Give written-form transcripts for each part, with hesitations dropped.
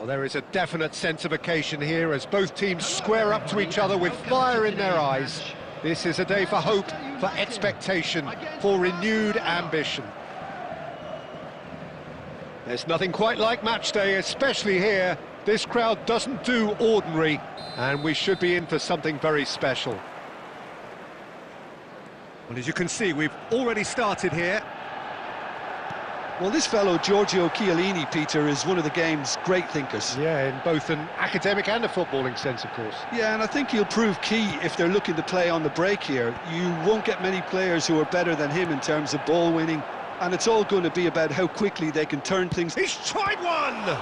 Well, there is a definite sense of occasion here as both teams square up to each other with fire in their eyes. This is a day for hope, for expectation, for renewed ambition. There's nothing quite like match day, especially here. This crowd doesn't do ordinary, and we should be in for something very special. Well, as you can see, we've already started here. Well, this fellow, Giorgio Chiellini, Peter, is one of the game's great thinkers. Yeah, in both an academic and a footballing sense, of course. Yeah, and I think he'll prove key if they're looking to play on the break here. You won't get many players who are better than him in terms of ball winning, and it's all going to be about how quickly they can turn things. He's tried one!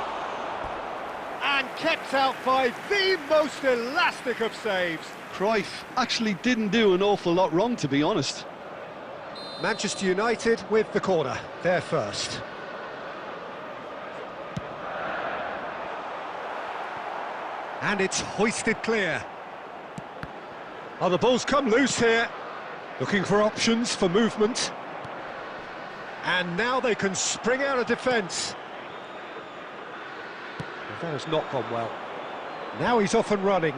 And kept out by the most elastic of saves. Cruyff actually didn't do an awful lot wrong, to be honest. Manchester United with the corner, they're first. And it's hoisted clear. Oh, the ball's come loose here. Looking for options for movement. And now they can spring out of defence. Well, that has not gone well. Now he's off and running.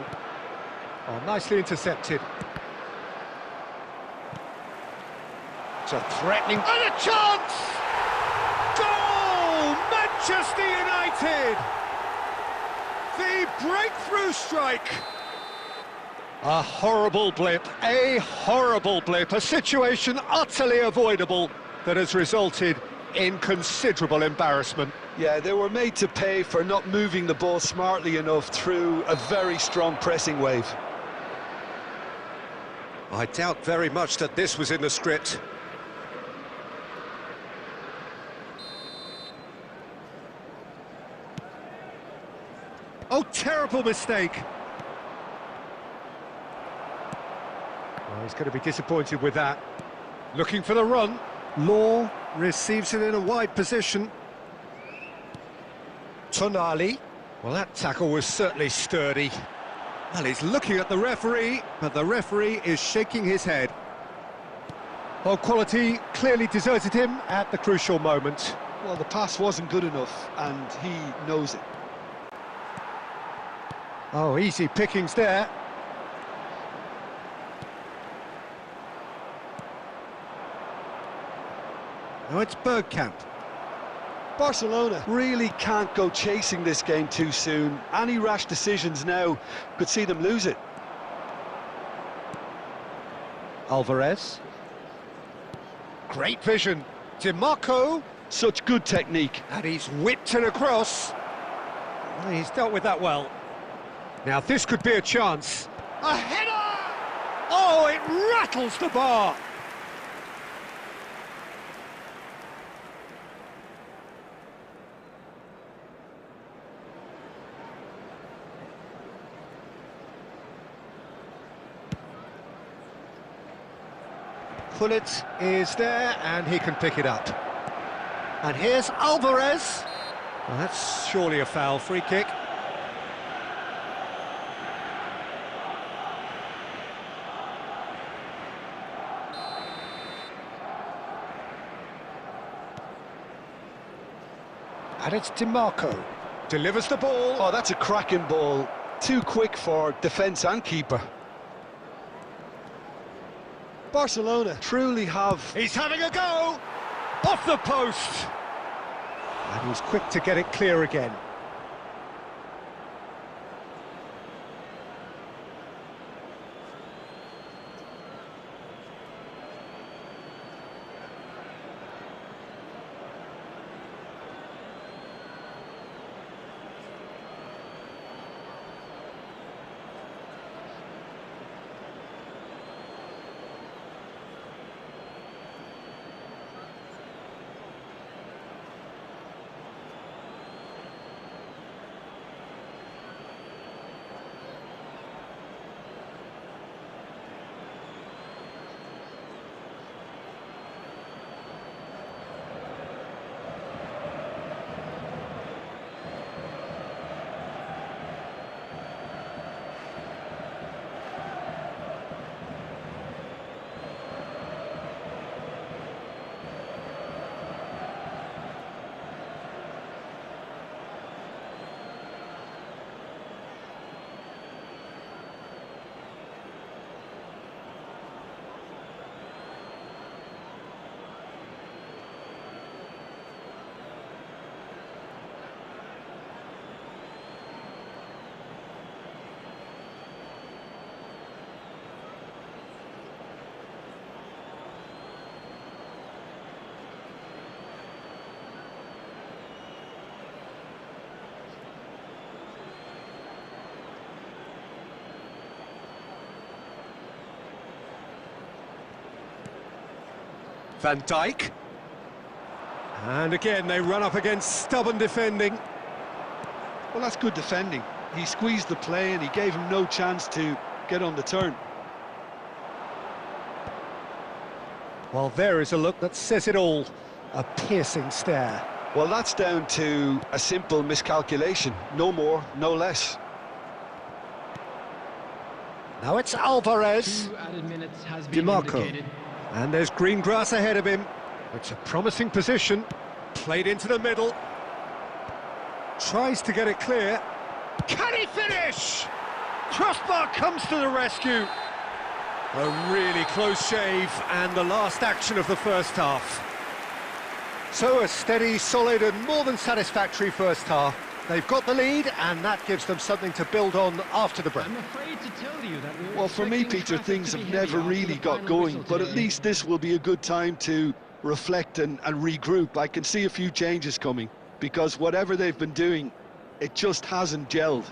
Oh, nicely intercepted. It's a threatening... And a chance! Goal! Manchester United! The breakthrough strike! A horrible blip, a situation utterly avoidable that has resulted in considerable embarrassment. Yeah, they were made to pay for not moving the ball smartly enough through a very strong pressing wave. I doubt very much that this was in the script. Oh, terrible mistake. Oh, he's going to be disappointed with that. Looking for the run. Law receives it in a wide position. Tonali. Well, that tackle was certainly sturdy. Well, he's looking at the referee, but the referee is shaking his head. Well, quality clearly deserted him at the crucial moment. Well, the pass wasn't good enough, and he knows it. Oh, easy pickings there. Now it's Bergkamp. Barcelona really can't go chasing this game too soon. Any rash decisions now could see them lose it. Alvarez. Great vision. DiMarco. Such good technique. And he's whipped it across. Well, he's dealt with that well. Now this could be a chance. A header! Oh, it rattles the bar. Pullet is there, and he can pick it up. And here's Alvarez. Well, that's surely a foul. Free kick. And it's DiMarco. Delivers the ball. Oh, that's a cracking ball. Too quick for defence and keeper. Barcelona truly have... He's having a go! Off the post! And he's quick to get it clear again. Van Dijk. And again, they run up against stubborn defending. Well, that's good defending. He squeezed the play and he gave him no chance to get on the turn. Well, there is a look that says it all. A piercing stare. Well, that's down to a simple miscalculation. No more, no less. Now it's Alvarez. 2 added minutes has been DiMarco. indicated. And there's green grass ahead of him. It's a promising position. Played into the middle. Tries to get it clear. Can he finish? Crossbar comes to the rescue. A really close shave, and the last action of the first half. So a steady, solid and more than satisfactory first half. They've got the lead, and that gives them something to build on after the break. I'm afraid to tell you that we're Well, for me, expecting Peter, traffic things to be have heavy never after really the got final going, whistle but at today. least this will be a good time to reflect and regroup. I can see a few changes coming, because whatever they've been doing, it just hasn't gelled.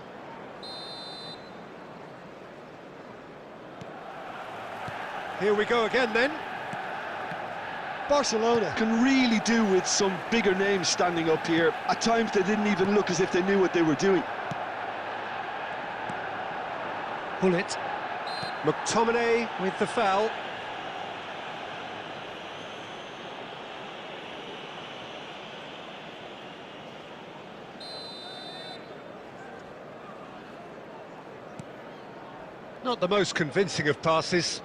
Here we go again then. Barcelona can really do with some bigger names standing up here. At times they didn't even look as if they knew what they were doing. Hullet. McTominay with the foul. Not the most convincing of passes.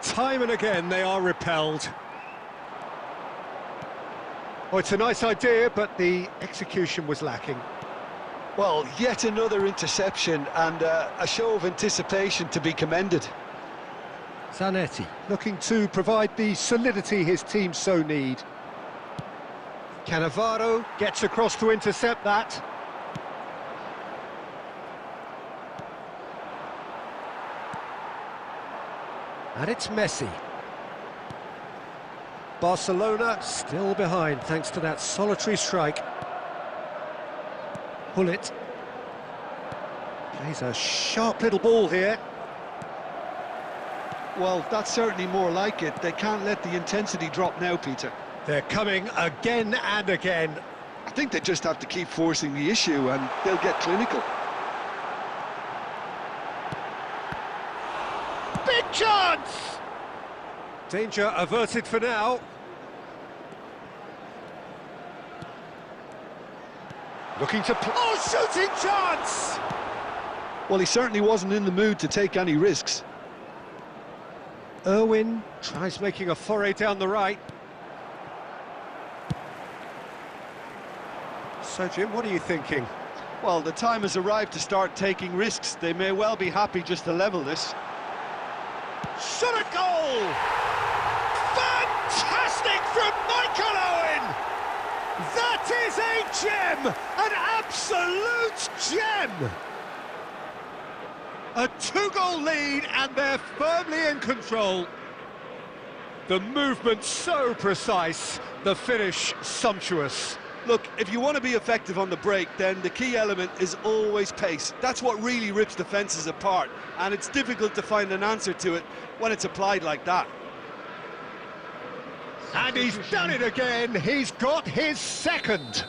Time and again they are repelled. Oh, it's a nice idea, but the execution was lacking. Well, yet another interception and a show of anticipation to be commended. Zanetti looking to provide the solidity his team so need. Cannavaro gets across to intercept that. And it's Messi. Barcelona still behind thanks to that solitary strike. Hullet plays a sharp little ball here. Well, that's certainly more like it. They can't let the intensity drop now, Peter. They're coming again and again. I think they just have to keep forcing the issue and they'll get clinical. Big chance! Danger averted for now. Looking to shooting chance! Well, he certainly wasn't in the mood to take any risks. Irwin tries making a foray down the right. So, Jim, what are you thinking? Well, the time has arrived to start taking risks. They may well be happy just to level this. Shot a goal! Fantastic from Michael Owen! That is a gem! An absolute gem! A 2-goal lead and they're firmly in control. The movement so precise, the finish sumptuous. Look, if you want to be effective on the break, then the key element is always pace. That's what really rips defences apart, and it's difficult to find an answer to it when it's applied like that. And he's done it again, he's got his second.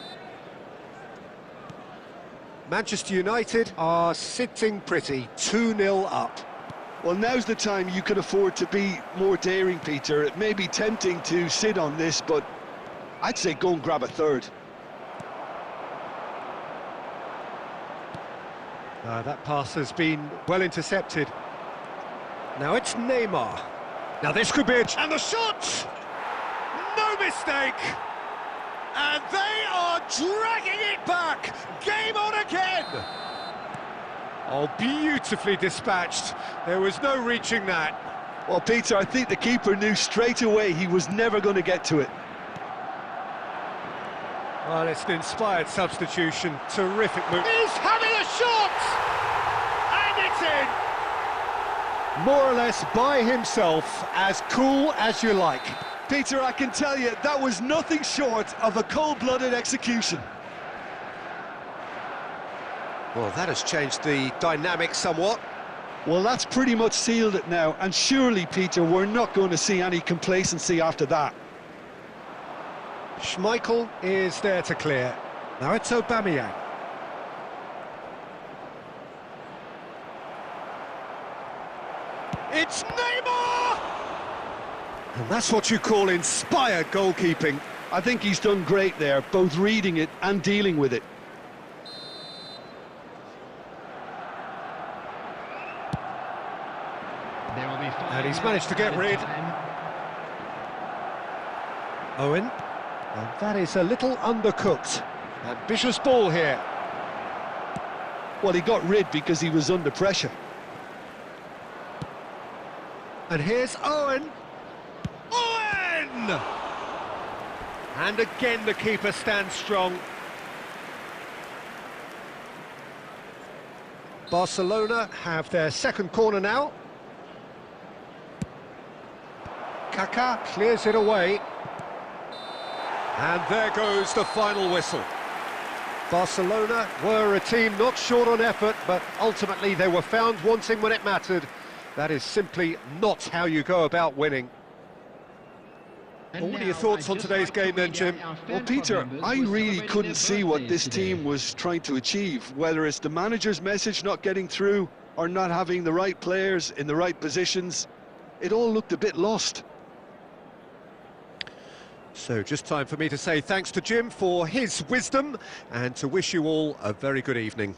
Manchester United are sitting pretty, 2-0 up. Well, now's the time you can afford to be more daring, Peter. It may be tempting to sit on this, but I'd say go and grab a third. That pass has been well intercepted. Now it's Neymar. Now this could be and the shot! No mistake! And they are dragging it back! Game on again! Oh, beautifully dispatched. There was no reaching that. Well, Peter, I think the keeper knew straight away he was never going to get to it. Well, it's an inspired substitution. Terrific move. He's having a shot! And it's in! More or less by himself, as cool as you like. Peter, I can tell you, that was nothing short of a cold-blooded execution. Well, that has changed the dynamic somewhat. Well, that's pretty much sealed it now, and surely, Peter, we're not going to see any complacency after that. Schmeichel is there to clear. Now it's Aubameyang. It's Neymar! And that's what you call inspired goalkeeping. I think he's done great there, both reading it and dealing with it. There will be five And he's managed to get rid. Owen. And that is a little undercooked. Ambitious ball here. Well, he got rid because he was under pressure. And here's Owen. Owen! And again the keeper stands strong. Barcelona have their second corner now. Kaká clears it away. And there goes the final whistle. Barcelona were a team not short on effort, but ultimately they were found wanting when it mattered. That is simply not how you go about winning. What are your thoughts on today's game then, Jim? Well, Peter, I really couldn't see what this team was trying to achieve, whether it's the manager's message not getting through or not having the right players in the right positions. It all looked a bit lost. So just time for me to say thanks to Jim for his wisdom and to wish you all a very good evening.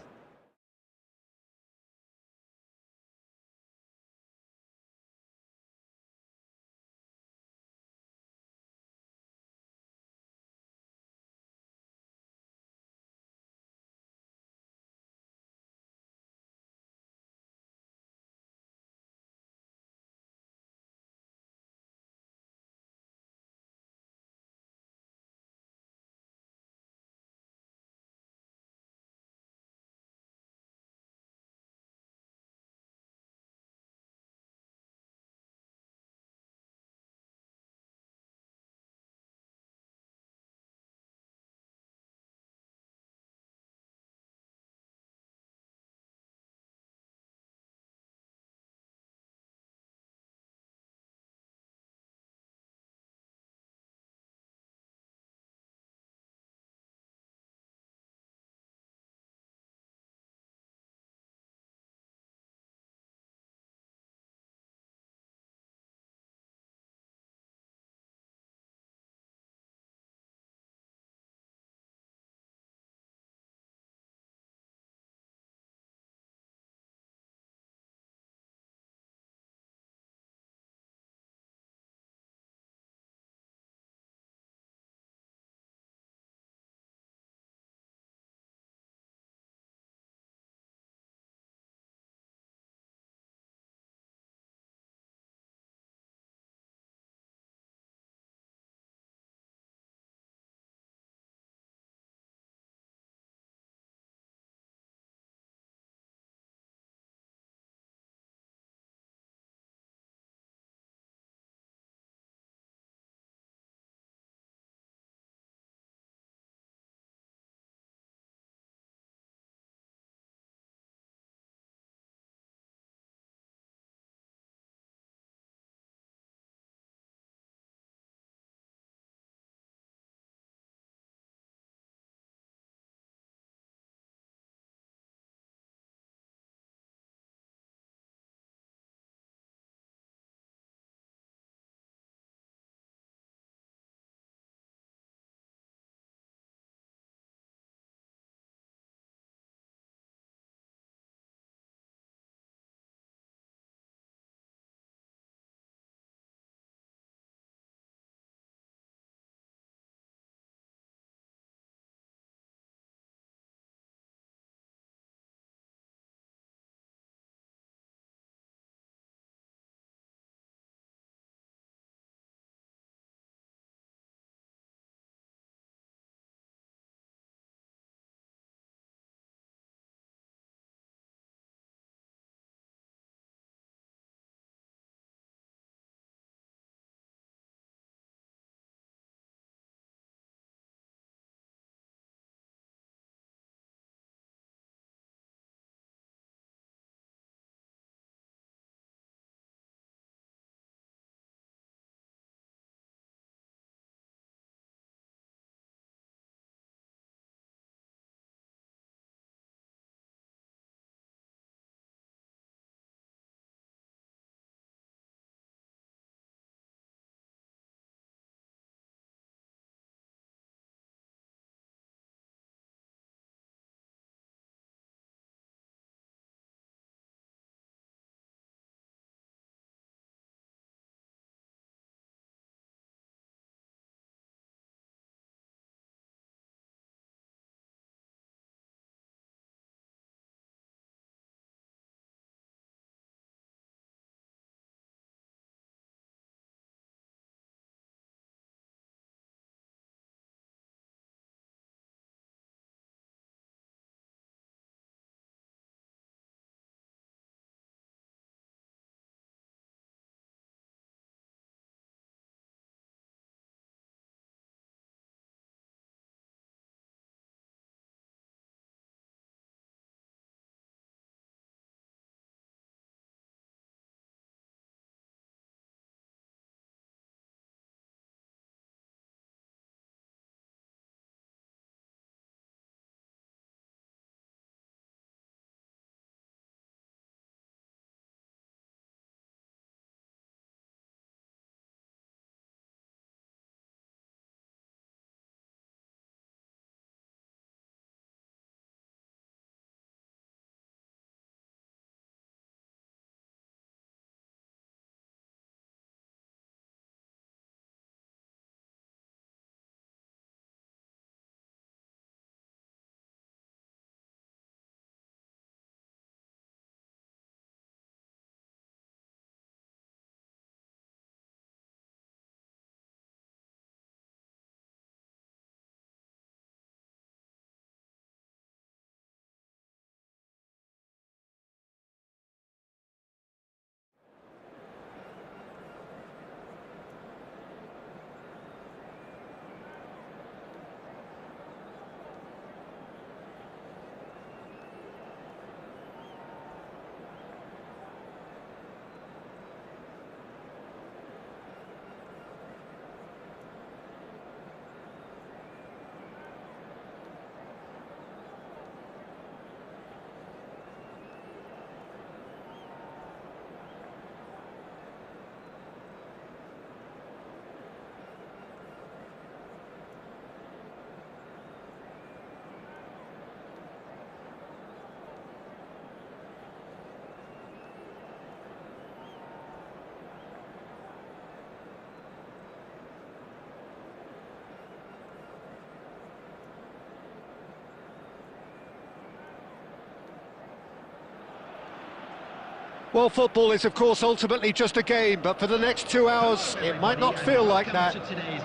Well, football is, of course, ultimately just a game, but for the next 2 hours, it might not feel like that.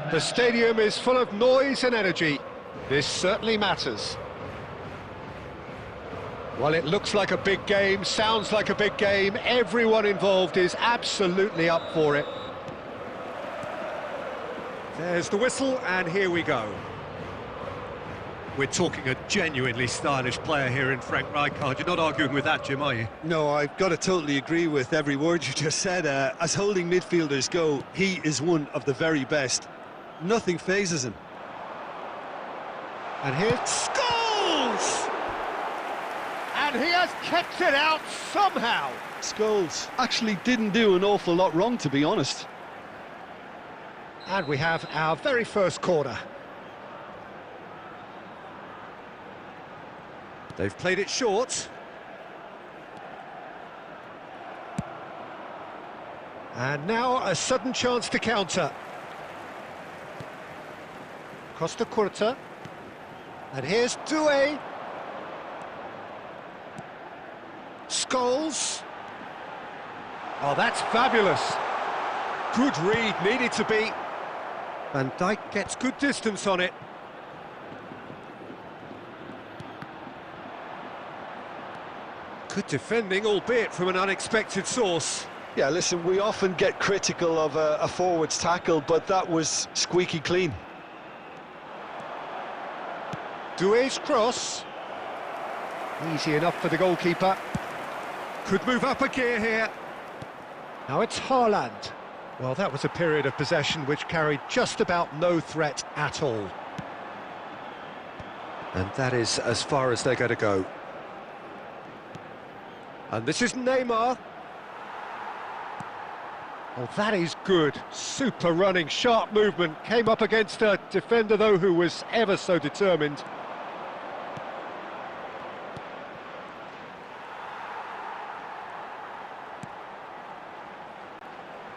The stadium is full of noise and energy. This certainly matters. Well, it looks like a big game, sounds like a big game. Everyone involved is absolutely up for it. There's the whistle, and here we go. We're talking a genuinely stylish player here in Frank Rijkaard. You're not arguing with that, Jim, are you? No, I've got to totally agree with every word you just said. As holding midfielders go, he is one of the very best. Nothing phases him. And here's Scholes! And he has kept it out somehow. Scholes actually didn't do an awful lot wrong, to be honest. And we have our very first corner. They've played it short. And now a sudden chance to counter. Costa Curta. And here's Doué. Scholes. Oh, that's fabulous. Good read, needed to be. Van Dijk gets good distance on it. Good defending, albeit from an unexpected source. Yeah, listen, we often get critical of a forward's tackle, but that was squeaky clean. Doué's cross. Easy enough for the goalkeeper. Could move up a gear here. Now it's Haaland. Well, that was a period of possession which carried just about no threat at all. And that is as far as they're going to go. And this is Neymar. Oh, that is good. Super running, sharp movement. Came up against a defender, though, who was ever so determined.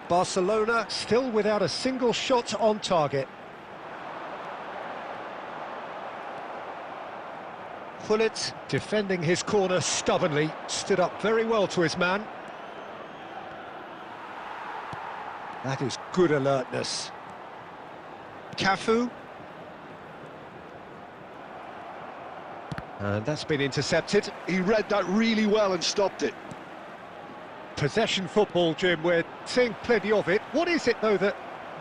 Barcelona still without a single shot on target. Pullet defending his corner stubbornly, stood up very well to his man. That is good alertness. Cafu. And that's been intercepted. He read that really well and stopped it. Possession football, Jim, we're seeing plenty of it. What is it, though, that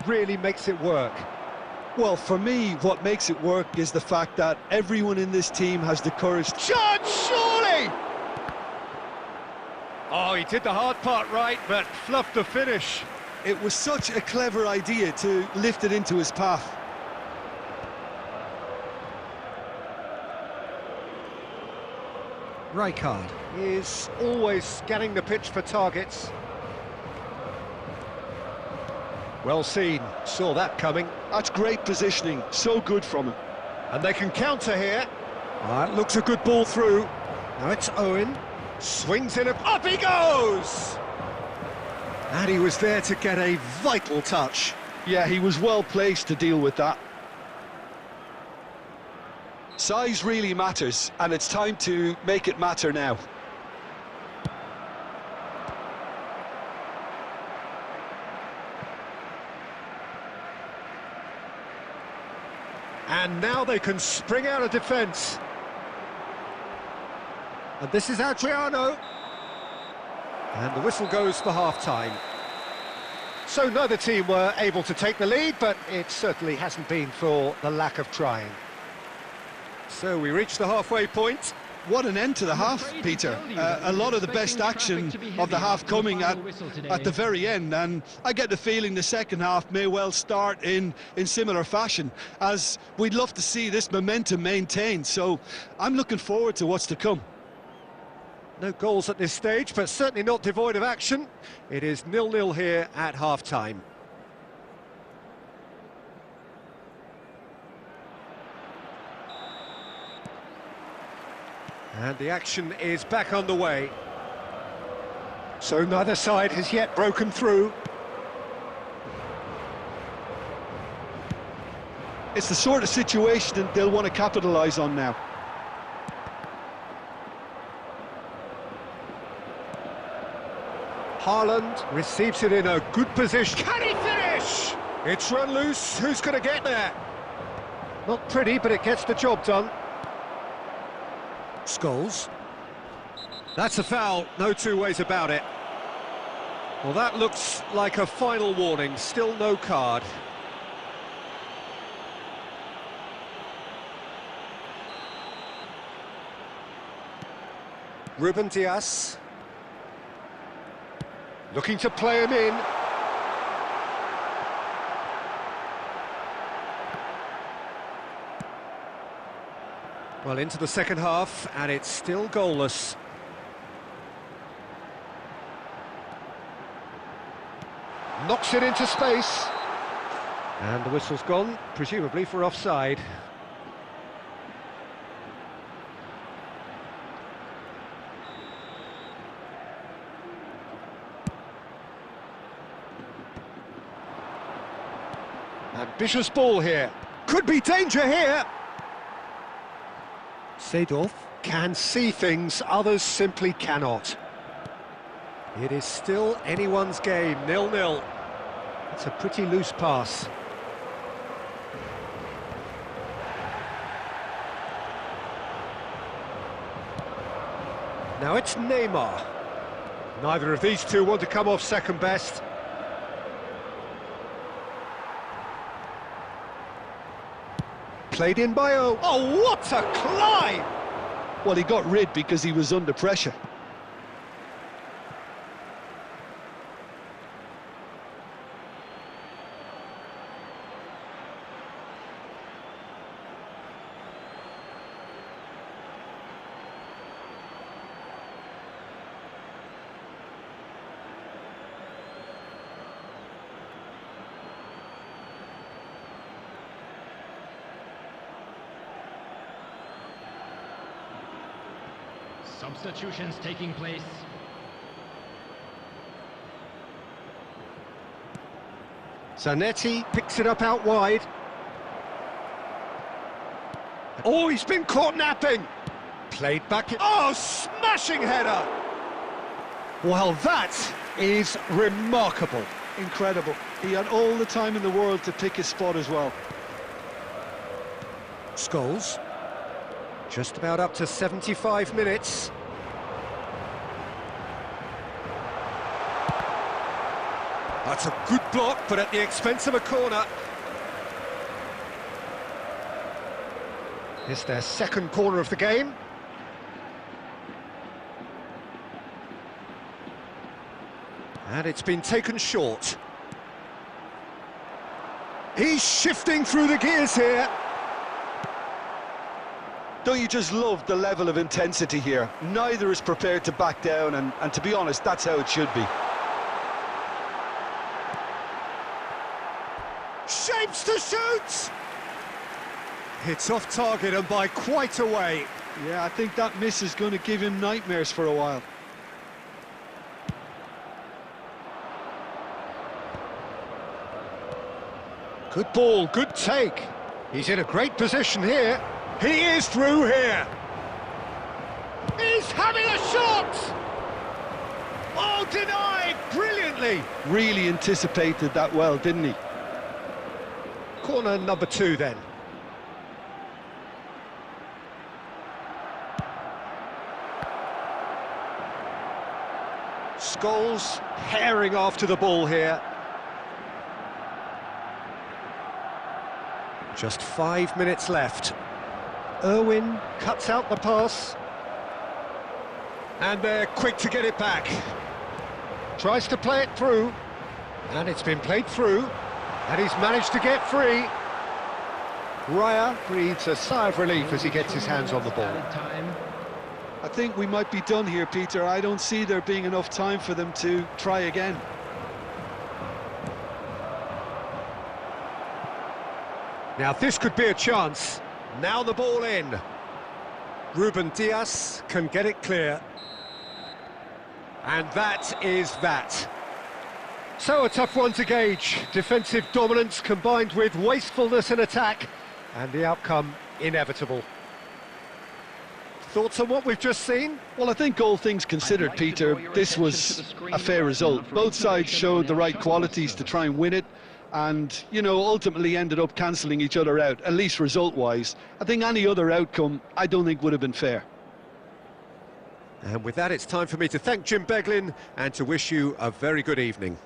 really makes it work? Well, for me, what makes it work is the fact that everyone in this team has the courage. Shot, surely! Oh, he did the hard part right, but fluffed the finish. It was such a clever idea to lift it into his path. Rijkaard is always scanning the pitch for targets. Well seen, saw that coming. That's great positioning, so good from him. And they can counter here. It looks a good ball through. Now it's Owen, swings in, up he goes! And he was there to get a vital touch. Yeah, he was well placed to deal with that. Size really matters, and it's time to make it matter now. And now they can spring out of defence. And this is Adriano. And the whistle goes for half-time. So neither team were able to take the lead, but it certainly hasn't been for the lack of trying. So we reach the halfway point. What an end to the half, Peter. A lot of the best action of the half coming at the very end, and I get the feeling the second half may well start in similar fashion, as we'd love to see this momentum maintained, so I'm looking forward to what's to come. No goals at this stage, but certainly not devoid of action. It is 0-0 here at half-time. And the action is back underway. So neither side has yet broken through. It's the sort of situation that they'll want to capitalise on now. Haaland receives it in a good position. Can he finish? It's run loose. Who's going to get there? Not pretty, but it gets the job done. Scholes. That's a foul, no two ways about it. Well, that looks like a final warning, still no card. Ruben Dias. Looking to play him in. Well, into the second half, and it's still goalless. Knocks it into space. And the whistle's gone, presumably for offside. Ambitious ball here. Could be danger here. Seedorf can see things others simply cannot. It is still anyone's game, 0-0. It's a pretty loose pass. Now it's Neymar. Neither of these two want to come off second best. Played in by O. Oh, what a climb! Well, he got rid because he was under pressure. Substitutions taking place. Zanetti picks it up out wide. Oh, he's been caught napping. Played back. Oh, smashing header. Well, that is remarkable. Incredible. He had all the time in the world to pick his spot as well. Scholes. Just about up to 75 minutes. That's a good block, but at the expense of a corner. It's their second corner of the game. And it's been taken short. He's shifting through the gears here. Don't you just love the level of intensity here? Neither is prepared to back down, and to be honest, that's how it should be. Shapes to shoot! It's off target and by quite a way. Yeah, I think that miss is going to give him nightmares for a while. Good ball, good take. He's in a great position here. He is through here. He's having a shot! Oh, denied brilliantly. Really anticipated that well, didn't he? Corner number 2 then. Scholes herring after the ball here. Just 5 minutes left. Irwin cuts out the pass. And they're quick to get it back. Tries to play it through. And it's been played through. And he's managed to get free. Raya breathes a sigh of relief as he gets his hands on the ball. I think we might be done here, Peter. I don't see there being enough time for them to try again. Now this could be a chance. Now the ball in. Ruben Dias can get it clear. And that is that. So a tough one to gauge. Defensive dominance combined with wastefulness in attack. And the outcome inevitable. Thoughts on what we've just seen? Well, I think all things considered, Peter, this was a fair result. Both sides showed the right qualities to try and win it, and, you know, ultimately ended up cancelling each other out, at least result-wise. I think any other outcome, I don't think would have been fair. And with that, it's time for me to thank Jim Beglin and to wish you a very good evening.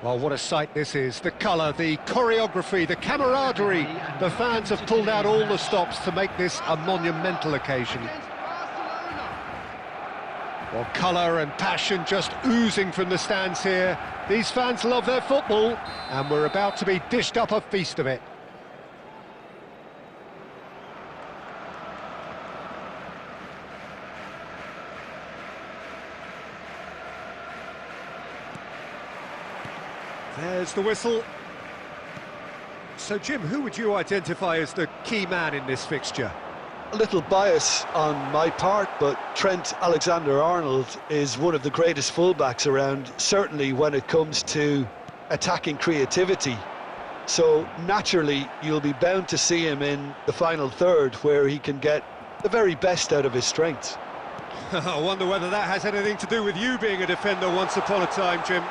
Well, what a sight this is. The colour, the choreography, the camaraderie. The fans have pulled out all the stops to make this a monumental occasion. Well, colour and passion just oozing from the stands here. These fans love their football, and we're about to be dished up a feast of it. There's the whistle. So, Jim, who would you identify as the key man in this fixture? A little bias on my part, but Trent Alexander-Arnold is one of the greatest fullbacks around, certainly when it comes to attacking creativity. So naturally, you'll be bound to see him in the final third, where he can get the very best out of his strengths. I wonder whether that has anything to do with you being a defender once upon a time, Jim.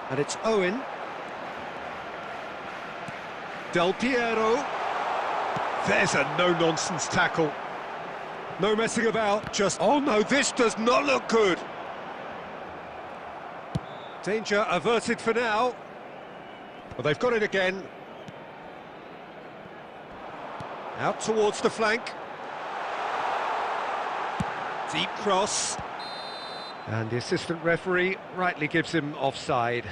And it's Owen. Del Piero. There's a no-nonsense tackle. No messing about, just... Oh no, this does not look good. Danger averted for now. Well, they've got it again. Out towards the flank. Deep cross. And the assistant referee rightly gives him offside.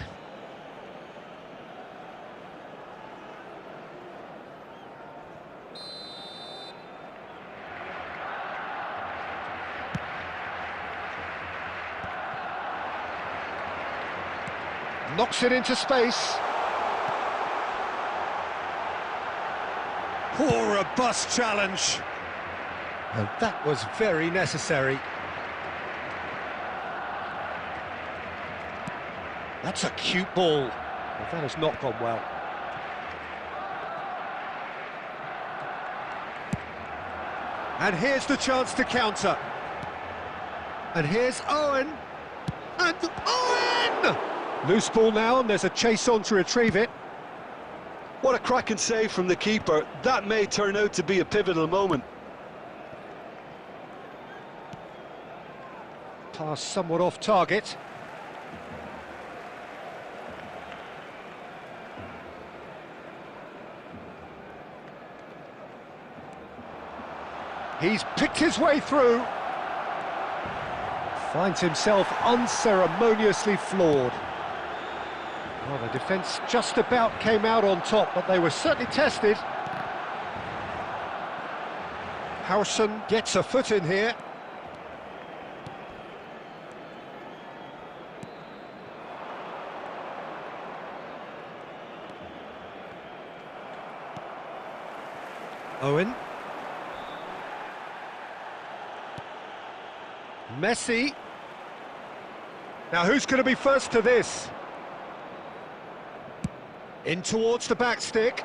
Knocks it into space. Poor robust challenge. And that was very necessary. That's a cute ball. Well, that has not gone well. And here's the chance to counter. And here's Owen. And Owen! Loose ball now, and there's a chase on to retrieve it. What a cracking save from the keeper. That may turn out to be a pivotal moment. Pass somewhat off target. He's picked his way through. Finds himself unceremoniously floored. Well, the defence just about came out on top, but they were certainly tested. Howson gets a foot in here. Owen. Messi. Now who's going to be first to this? In towards the back stick.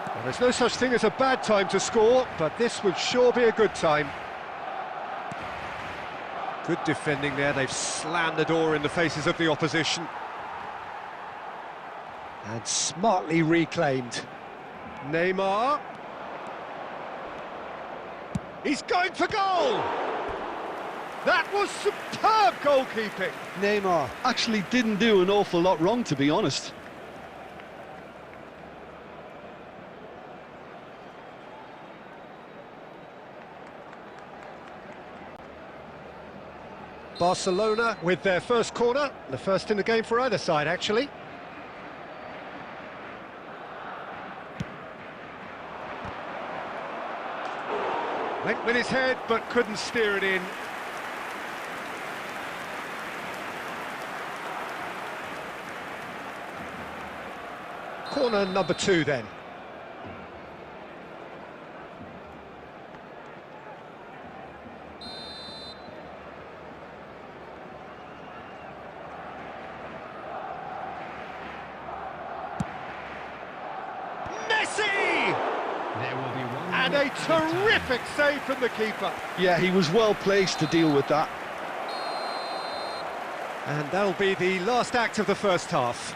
Well, there's no such thing as a bad time to score, but this would sure be a good time. Good defending there, they've slammed the door in the faces of the opposition. And smartly reclaimed. Neymar. He's going for goal! That was superb goalkeeping. Neymar actually didn't do an awful lot wrong, to be honest. Barcelona with their first corner, the first in the game for either side, actually. Went with his head, but couldn't steer it in. Corner number 2 then. Messi! There will be one And a terrific save from the keeper. Yeah, he was well placed to deal with that. And that'll be the last act of the first half.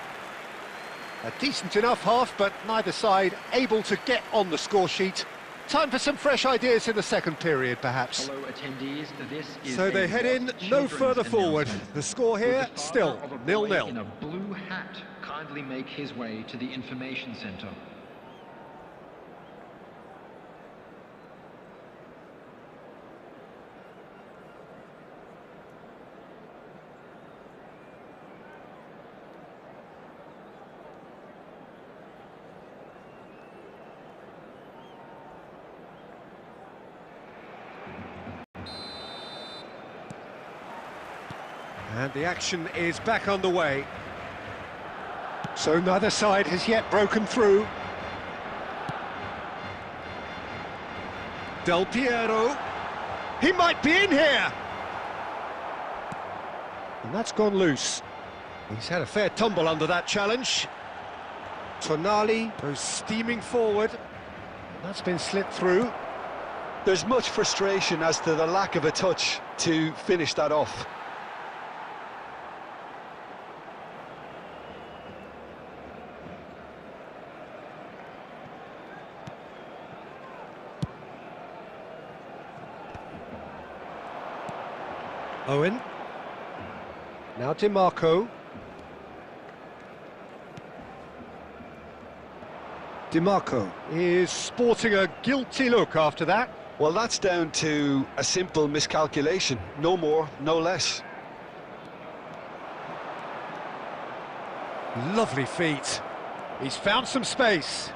A decent enough half, but neither side able to get on the score sheet. Time for some fresh ideas in the second period, perhaps. Hello attendees, this is So they head in no further forward. The score here, still 0-0. In a blue hat, kindly make his way to the information centre. And the action is back on the way. So neither side has yet broken through. Del Piero. He might be in here! And that's gone loose. He's had a fair tumble under that challenge. Tonali goes steaming forward. That's been slipped through. There's much frustration as to the lack of a touch to finish that off. Owen. Now DiMarco. DiMarco is sporting a guilty look after that. Well, that's down to a simple miscalculation. No more, no less. Lovely feet. He's found some space.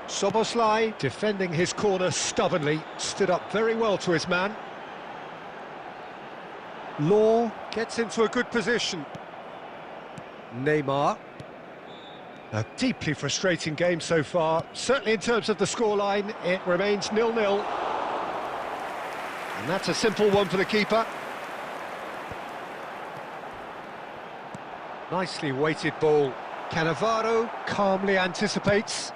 Szoboszlai, defending his corner stubbornly, stood up very well to his man. Law gets into a good position. Neymar. A deeply frustrating game so far. Certainly in terms of the scoreline, it remains 0-0. And that's a simple one for the keeper. Nicely weighted ball. Cannavaro calmly anticipates.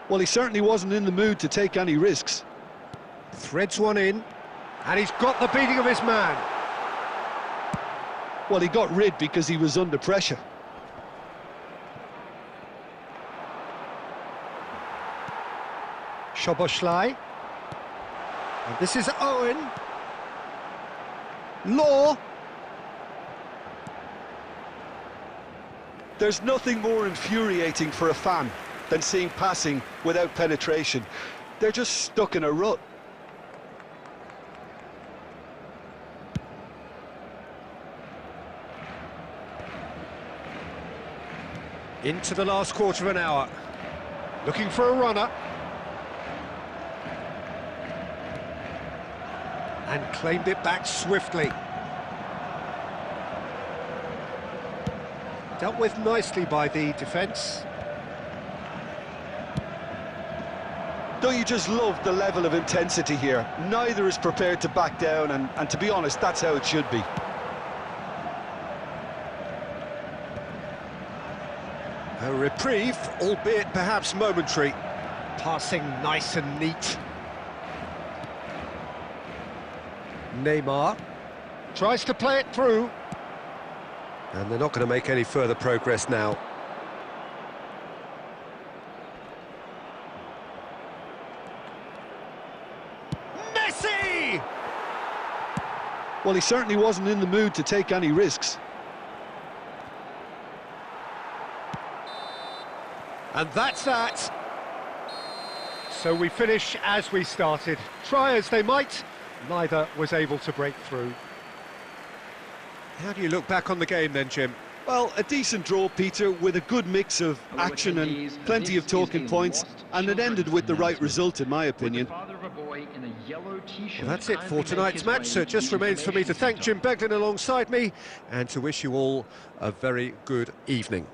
Well, he certainly wasn't in the mood to take any risks. Threads one in, and he's got the beating of his man. Well, he got rid because he was under pressure. Szoboszlai. And this is Owen. Law. There's nothing more infuriating for a fan than seeing passing without penetration. They're just stuck in a rut. Into the last quarter of an hour. Looking for a runner. And claimed it back swiftly. Dealt with nicely by the defence. Don't you just love the level of intensity here? Neither is prepared to back down, and to be honest, that's how it should be. A reprieve, albeit perhaps momentary. Passing nice and neat. Neymar tries to play it through. And they're not going to make any further progress now. Messi! Well, he certainly wasn't in the mood to take any risks. And that's that. So we finish as we started. Try as they might, neither was able to break through. How do you look back on the game then, Jim? Well, a decent draw, Peter, with a good mix of action and plenty of talking points, and it ended with the right result, in my opinion. Well, that's it for tonight's match, so it just remains for me to thank Jim Beglin alongside me, and to wish you all a very good evening.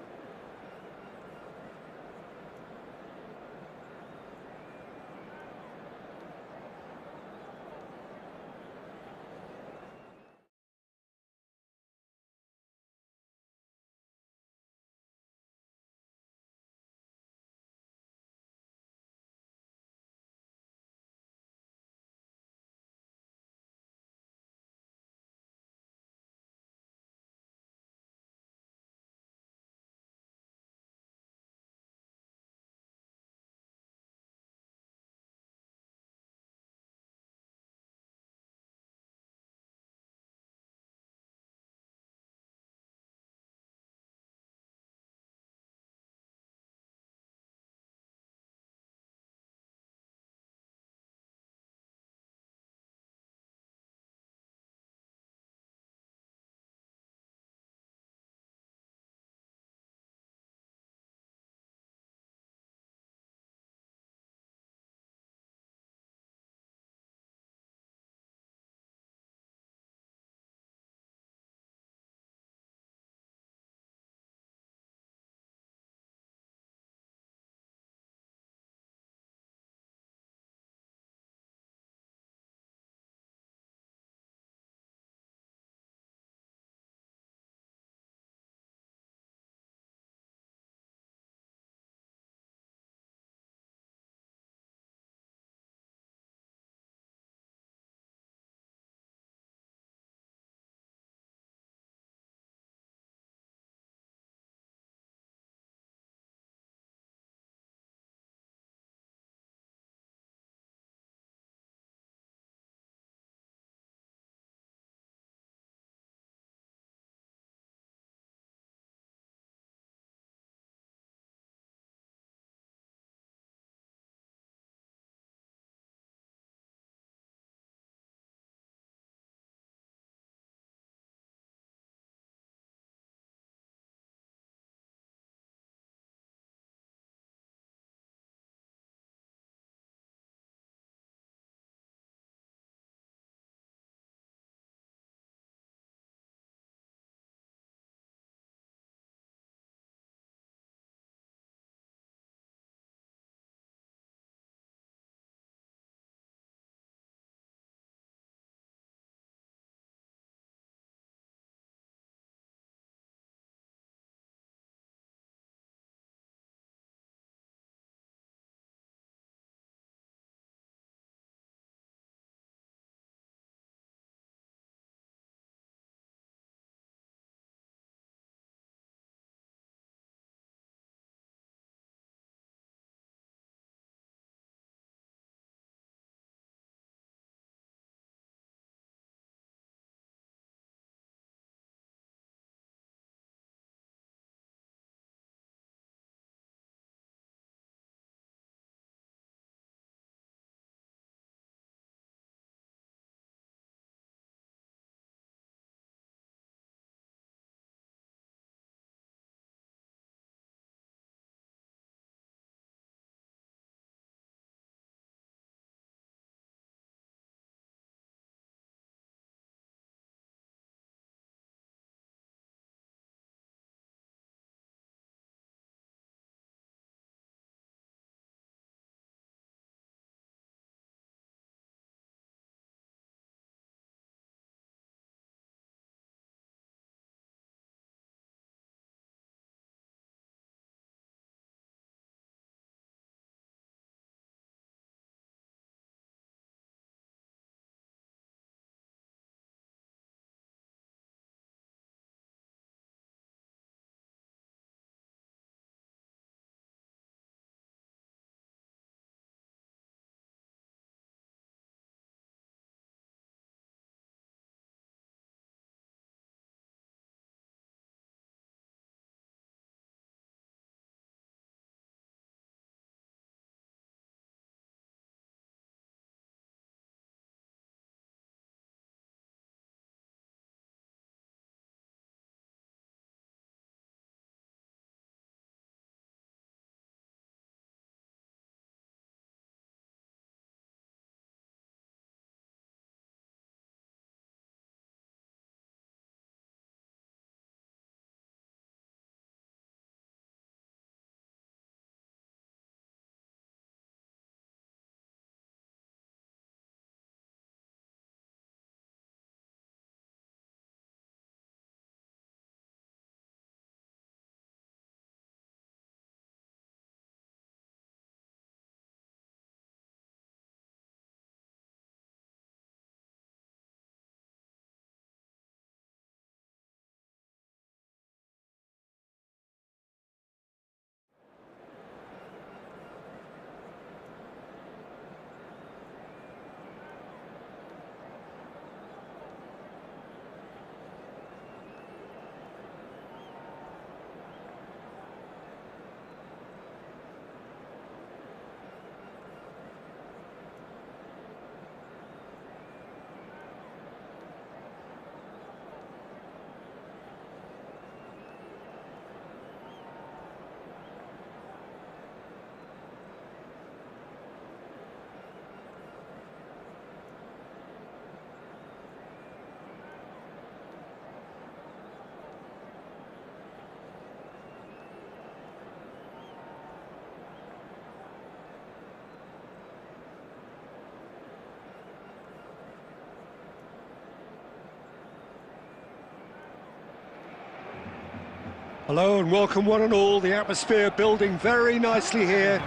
Hello and welcome one and all. The atmosphere building very nicely here.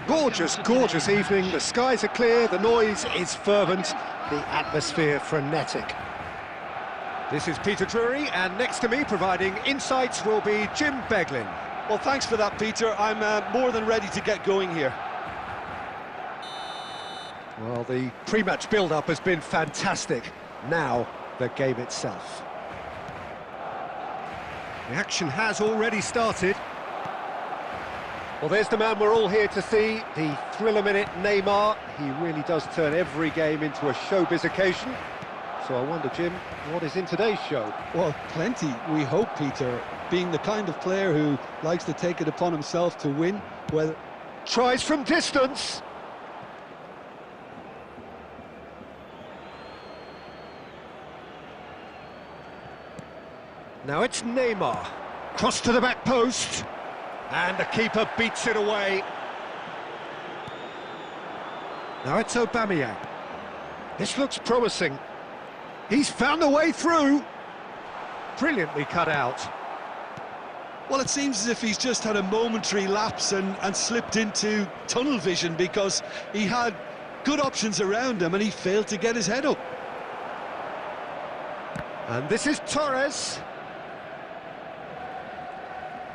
Gorgeous, gorgeous evening. The skies are clear, the noise is fervent, the atmosphere frenetic. This is Peter Drury, and next to me providing insights will be Jim Beglin. Well, thanks for that, Peter. I'm more than ready to get going here. Well, the pre-match build-up has been fantastic. Now, the game itself. The action has already started. Well, there's the man we're all here to see, the thriller-minute Neymar. He really does turn every game into a showbiz occasion. So I wonder, Jim, what is in today's show? Well, plenty, we hope, Peter. Being the kind of player who likes to take it upon himself to win, well... Tries from distance. Now it's Neymar, cross to the back post, and the keeper beats it away. Now it's Aubameyang. This looks promising. He's found a way through. Brilliantly cut out. Well, it seems as if he's just had a momentary lapse and slipped into tunnel vision, because he had good options around him and he failed to get his head up. And this is Torres.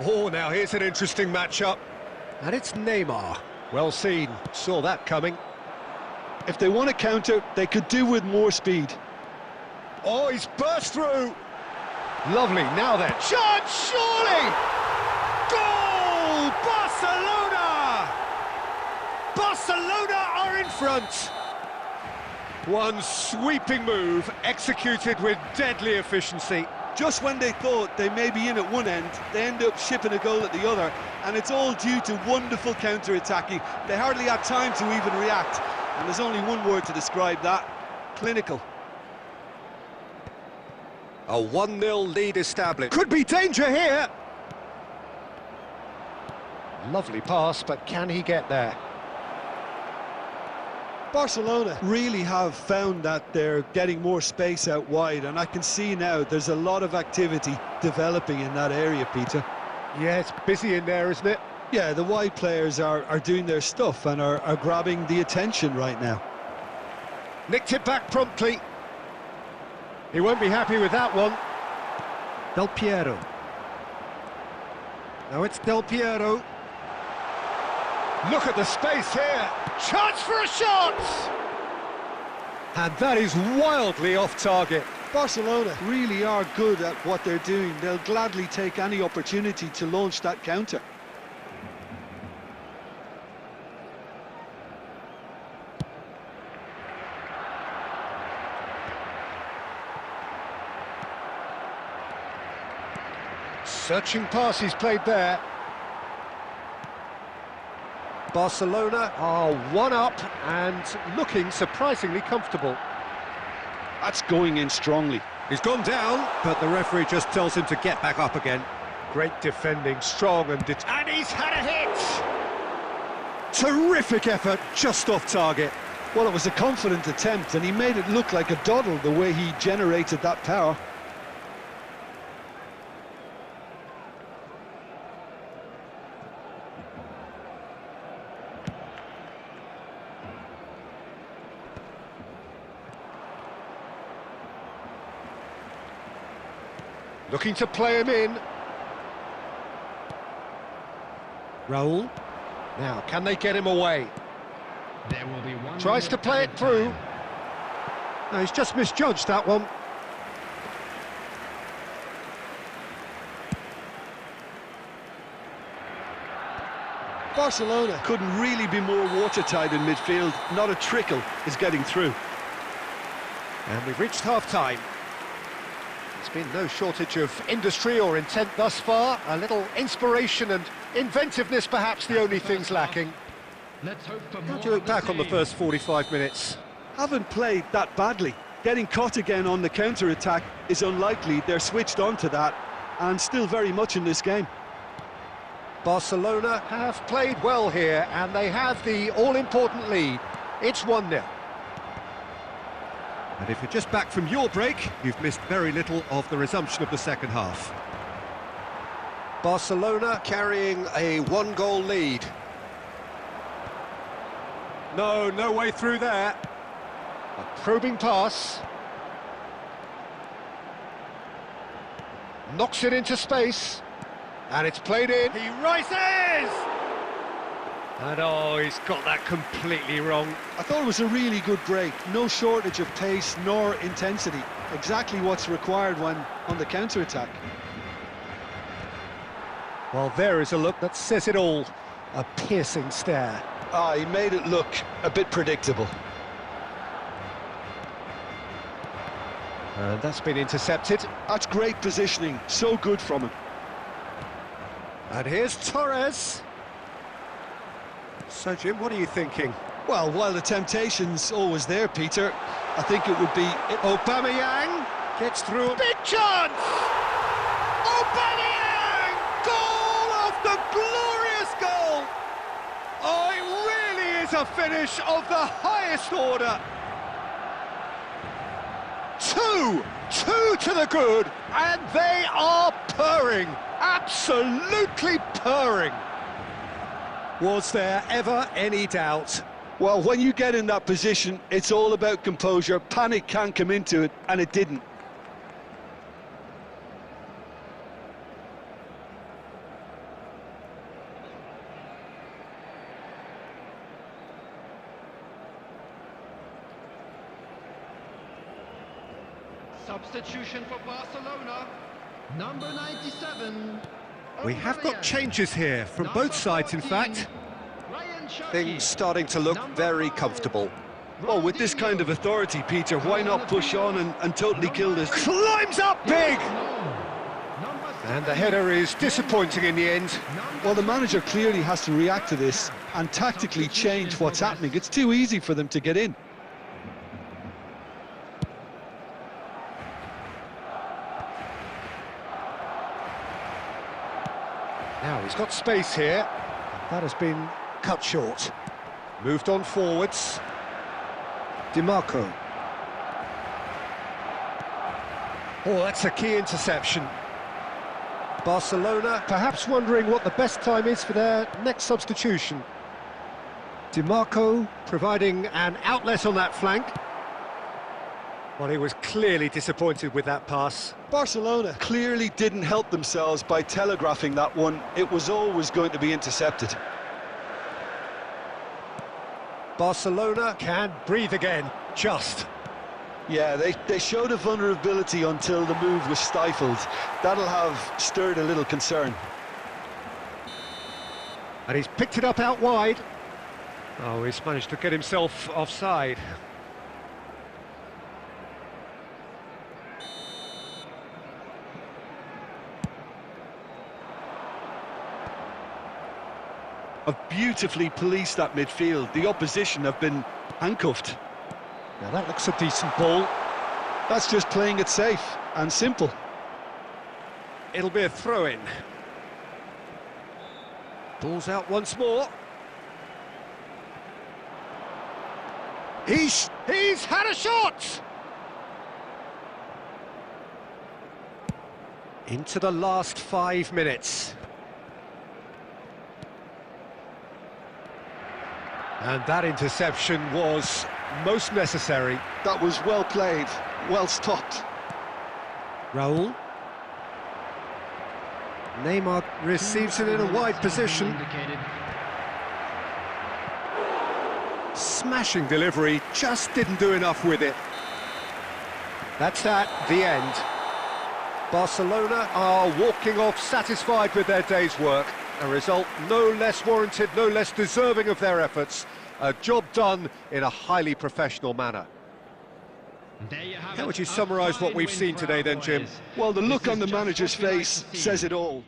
Oh, now here's an interesting matchup. And it's Neymar. Well seen, saw that coming. If they want to counter, they could do with more speed. Oh, he's burst through. Lovely, now then. Shot, surely! Goal! Barcelona! Barcelona are in front. One sweeping move, executed with deadly efficiency. Just when they thought they may be in at one end, they end up shipping a goal at the other, and it's all due to wonderful counter-attacking. They hardly had time to even react, and there's only one word to describe that: clinical. A 1-0 lead established. Could be danger here. Lovely pass, but can he get there? Barcelona really have found that they're getting more space out wide, and I can see now there's a lot of activity developing in that area, Peter. Yeah, it's busy in there, isn't it? Yeah, the wide players are doing their stuff and are grabbing the attention right now. Nicked it back promptly. He won't be happy with that one. Del Piero. Now it's Del Piero. Look at the space here. Chance for a shot! And that is wildly off target. Barcelona really are good at what they're doing. They'll gladly take any opportunity to launch that counter. Searching pass he's played there. Barcelona are one up and looking surprisingly comfortable. That's going in strongly. He's gone down, but the referee just tells him to get back up again. Great defending, strong and he's had a hit! Terrific effort, just off target. Well, it was a confident attempt, and he made it look like a doddle the way he generated that power. Looking to play him in. Raul. Now, can they get him away? There will be one. Tries to play it through. No, he's just misjudged that one. Barcelona couldn't really be more watertight in midfield. Not a trickle is getting through. And we've reached half-time. There's been no shortage of industry or intent thus far. A little inspiration and inventiveness, perhaps the only things lacking. Let's hope for How do you look back on the first 45 minutes? Haven't played that badly. Getting caught again on the counter-attack is unlikely. They're switched on to that and still very much in this game. Barcelona have played well here and they have the all-important lead. It's 1-0. And if you're just back from your break, you've missed very little of the resumption of the second half. Barcelona carrying a one-goal lead. No way through there. A probing pass. Knocks it into space. And it's played in. He rises! And oh, he's got that completely wrong. I thought it was a really good break. No shortage of pace nor intensity. Exactly what's required when on the counter-attack. Well, there is a look that says it all. A piercing stare. Ah, he made it look a bit predictable. And that's been intercepted. That's great positioning. So good from him. And here's Torres. So, Jim, what are you thinking? Well, while the temptation's always there, Peter, I think it would be... Aubameyang gets through. Big chance! Aubameyang! Goal after glorious goal! Oh, it really is a finish of the highest order. Two to the good, and they are purring, absolutely purring. Was there ever any doubt? Well, when you get in that position, it's all about composure. Panic can't come into it, and it didn't. Substitution for Barcelona, number 97. We have got changes here from both sides, in fact. Things starting to look very comfortable. Well, with this kind of authority, Peter, why not push on and totally kill this? Climbs up big! And the header is disappointing in the end. Well, the manager clearly has to react to this and tactically change what's happening. It's too easy for them to get in. Now he's got space here. That has been cut short. Moved on forwards. DiMarco. Oh, that's a key interception. Barcelona perhaps wondering what the best time is for their next substitution. DiMarco providing an outlet on that flank. Well, he was clearly disappointed with that pass. Barcelona clearly didn't help themselves by telegraphing that one. It was always going to be intercepted. Barcelona can breathe again, just. Yeah, they showed a vulnerability until the move was stifled. That'll have stirred a little concern. And he's picked it up out wide. Oh, he's managed to get himself offside. Have beautifully policed that midfield. The opposition have been handcuffed. Now that looks a decent ball. That's just playing it safe and simple. It'll be a throw-in. Ball's out once more. He's had a shot! Into the last 5 minutes. And that interception was most necessary. That was well played, well stopped. Raul. Neymar receives it in a wide position. Smashing delivery, just didn't do enough with it. That's at the end. Barcelona are walking off satisfied with their day's work. A result no less warranted, no less deserving of their efforts. A job done in a highly professional manner. How would you summarise what we've seen today then, Jim? Well, the look on the manager's face says it all.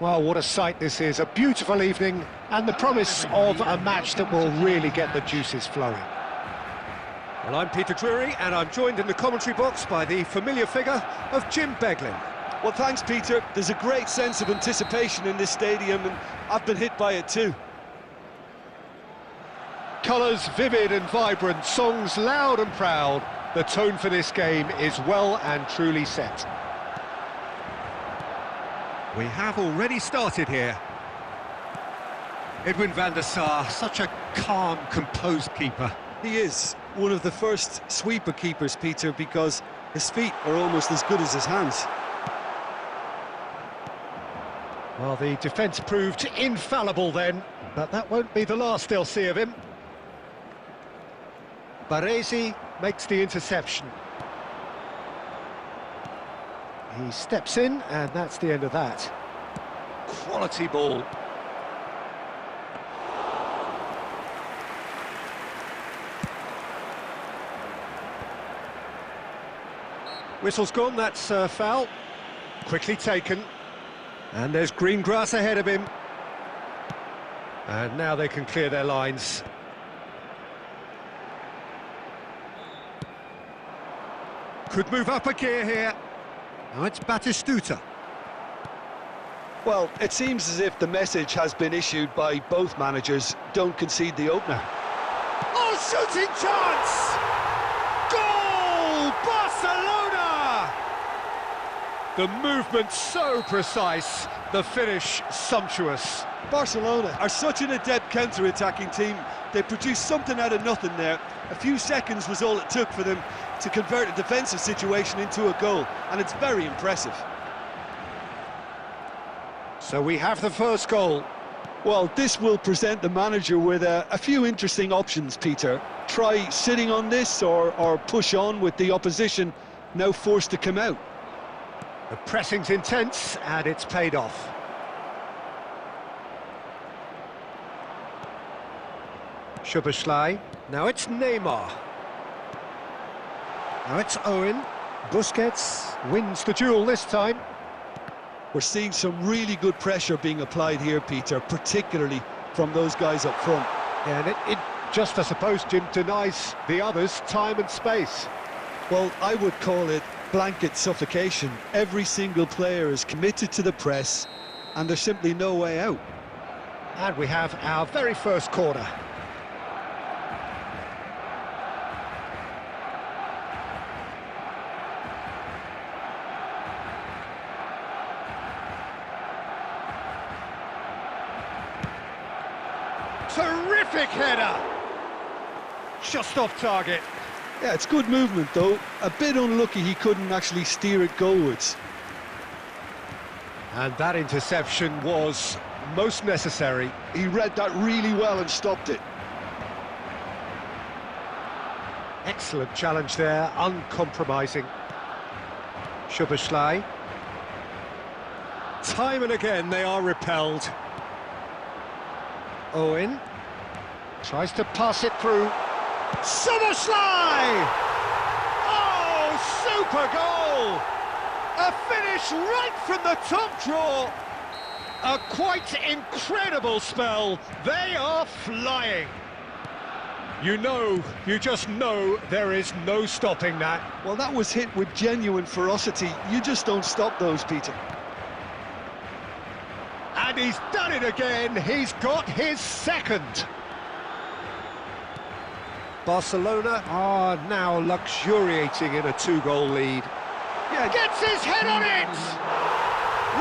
Well, what a sight this is, a beautiful evening, and the promise of a match that will really get the juices flowing. Well, I'm Peter Drury, and I'm joined in the commentary box by the familiar figure of Jim Beglin. Well, thanks, Peter. There's a great sense of anticipation in this stadium, and I've been hit by it too. Colours vivid and vibrant, songs loud and proud. The tone for this game is well and truly set. We have already started here. Edwin van der Sar, such a calm, composed keeper. He is one of the first sweeper keepers, Peter, because his feet are almost as good as his hands. Well, the defence proved infallible then, but that won't be the last they'll see of him. Baresi makes the interception. He steps in, and that's the end of that. Quality ball. Whistle's gone, that's foul. Quickly taken. And there's green grass ahead of him. And now they can clear their lines. Could move up a gear here. Now it's Batistuta. Well, it seems as if the message has been issued by both managers: don't concede the opener. Oh, shooting chance! Goal! Barcelona! The movement so precise, the finish sumptuous. Barcelona are such an adept counter-attacking team. They produced something out of nothing there. A few seconds was all it took for them to convert a defensive situation into a goal, and it's very impressive. So we have the first goal. Well, this will present the manager with a few interesting options, Peter. Try sitting on this or push on with the opposition now forced to come out. The pressing's intense, and it's paid off. Szoboszlai. Now it's Neymar. Now it's Owen. Busquets wins the duel this time. We're seeing some really good pressure being applied here, Peter, particularly from those guys up front. Yeah, and it just, I suppose, Jim, denies the others time and space. Well, I would call it blanket suffocation. Every single player is committed to the press, and there's simply no way out. And we have our very first corner. Terrific header! Just off target. Yeah, it's good movement though. A bit unlucky he couldn't actually steer it goalwards. And that interception was most necessary. He read that really well and stopped it. Excellent challenge there, uncompromising. Szoboszlai. Time and again they are repelled. Owen tries to pass it through. Szoboszlai! Oh, super goal! A finish right from the top draw. A quite incredible spell. They are flying. You just know there is no stopping that. Well, that was hit with genuine ferocity. You just don't stop those, Peter. And he's done it again. He's got his second. Barcelona are now luxuriating in a two-goal lead. Yeah, gets his head on it!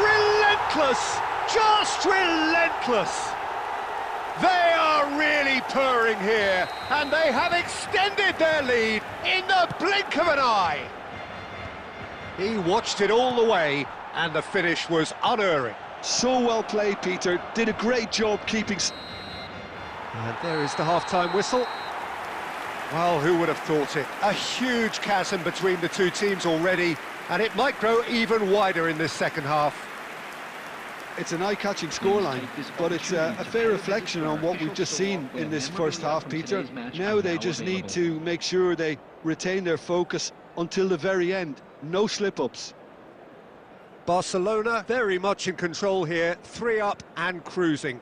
Relentless! Just relentless! They are really purring here, and they have extended their lead in the blink of an eye. He watched it all the way, and the finish was unerring. So well played, Peter. Did a great job keeping... And there is the half-time whistle. Well, who would have thought it? A huge chasm between the two teams already, and it might grow even wider in this second half. It's an eye-catching scoreline, but it's a fair reflection on what we've just seen in this first half, Peter. Now they just need to make sure they retain their focus until the very end. No slip-ups. Barcelona very much in control here, 3 up and cruising.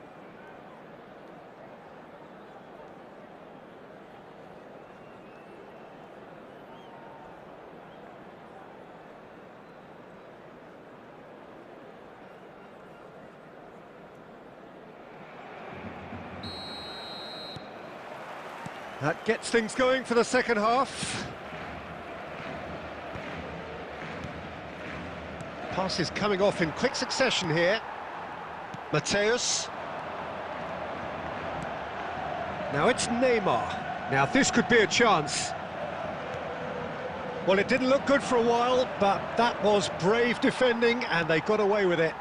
That gets things going for the second half. Passes coming off in quick succession here. Mateus. Now it's Neymar. Now this could be a chance. Well, it didn't look good for a while, but that was brave defending and they got away with it.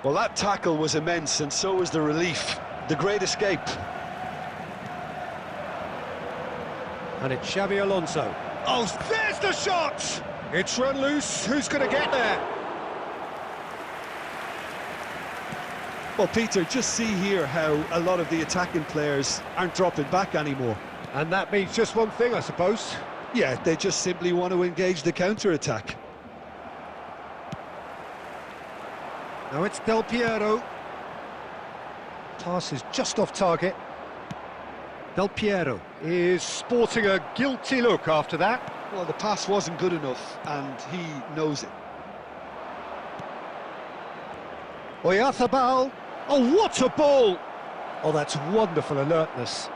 Well, that tackle was immense, and so was the relief. The great escape. And it's Xabi Alonso. Oh, there's the shot! It's run loose. Who's going to get there? Well, Peter, just see here how a lot of the attacking players aren't dropping back anymore. And that means just one thing, I suppose. Yeah, they just simply want to engage the counter-attack. Now it's Del Piero. Pass is just off target. Del Piero is sporting a guilty look after that. Well, the pass wasn't good enough, and he knows it. Oyarzabal. Oh, what a ball! Oh, that's wonderful alertness.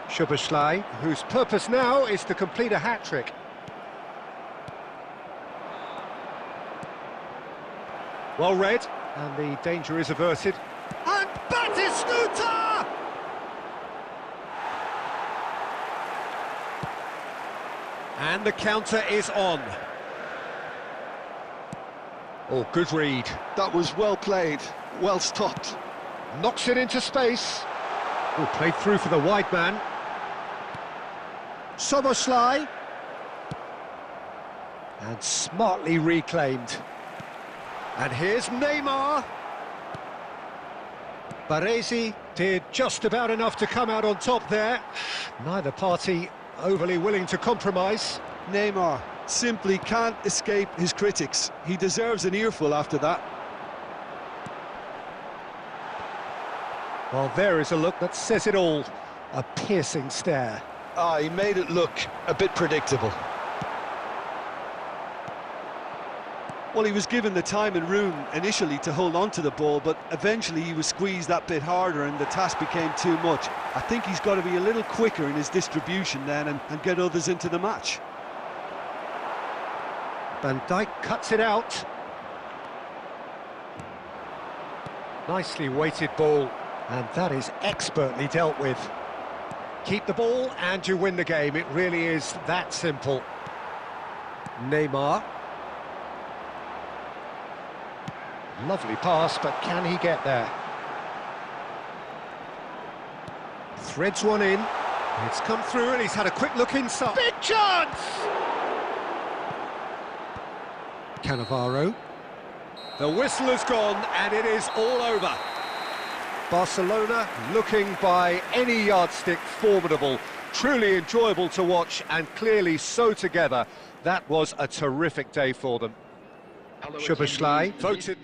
Szoboszlai, whose purpose now is to complete a hat-trick. Well read, and the danger is averted. And Batistuta! And the counter is on. Oh, good read. That was well played, well stopped. Knocks it into space. Oh, played through for the wide man. Szoboszlai. And smartly reclaimed. And here's Neymar. Baresi did just about enough to come out on top there. Neither party overly willing to compromise. Neymar simply can't escape his critics. He deserves an earful after that. Well, there is a look that says it all. A piercing stare. Ah, he made it look a bit predictable. Well, he was given the time and room initially to hold on to the ball, but eventually he was squeezed that bit harder and the task became too much. I think he's got to be a little quicker in his distribution then and get others into the match. Van Dijk cuts it out. Nicely weighted ball, and that is expertly dealt with. Keep the ball and you win the game. It really is that simple. Neymar. Lovely pass, but can he get there? Threads one in. It's come through and he's had a quick look inside. Big chance! Cannavaro. The whistle has gone and it is all over. Barcelona looking by any yardstick formidable. Truly enjoyable to watch and clearly so together. That was a terrific day for them. Szoboszlai voted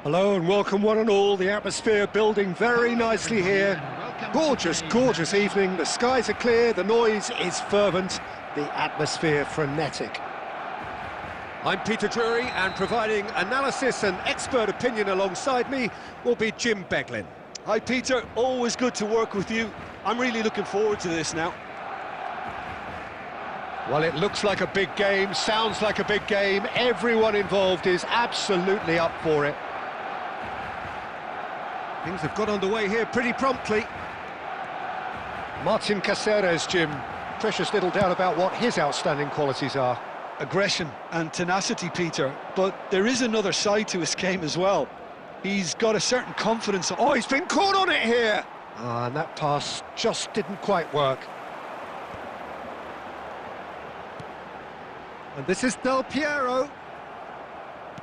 Hello and welcome one and all. The atmosphere building very nicely here. Gorgeous, gorgeous evening. The skies are clear, the noise is fervent, the atmosphere frenetic. I'm Peter Drury, and providing analysis and expert opinion alongside me will be Jim Beglin. Hi Peter, always good to work with you. I'm really looking forward to this now. Well, it looks like a big game, sounds like a big game. Everyone involved is absolutely up for it. Things have got underway here pretty promptly. Martin Caceres, Jim. Precious little doubt about what his outstanding qualities are. Aggression and tenacity, Peter, but there is another side to his game as well. He's got a certain confidence. Oh, he's been caught on it here! And that pass just didn't quite work. And this is Del Piero.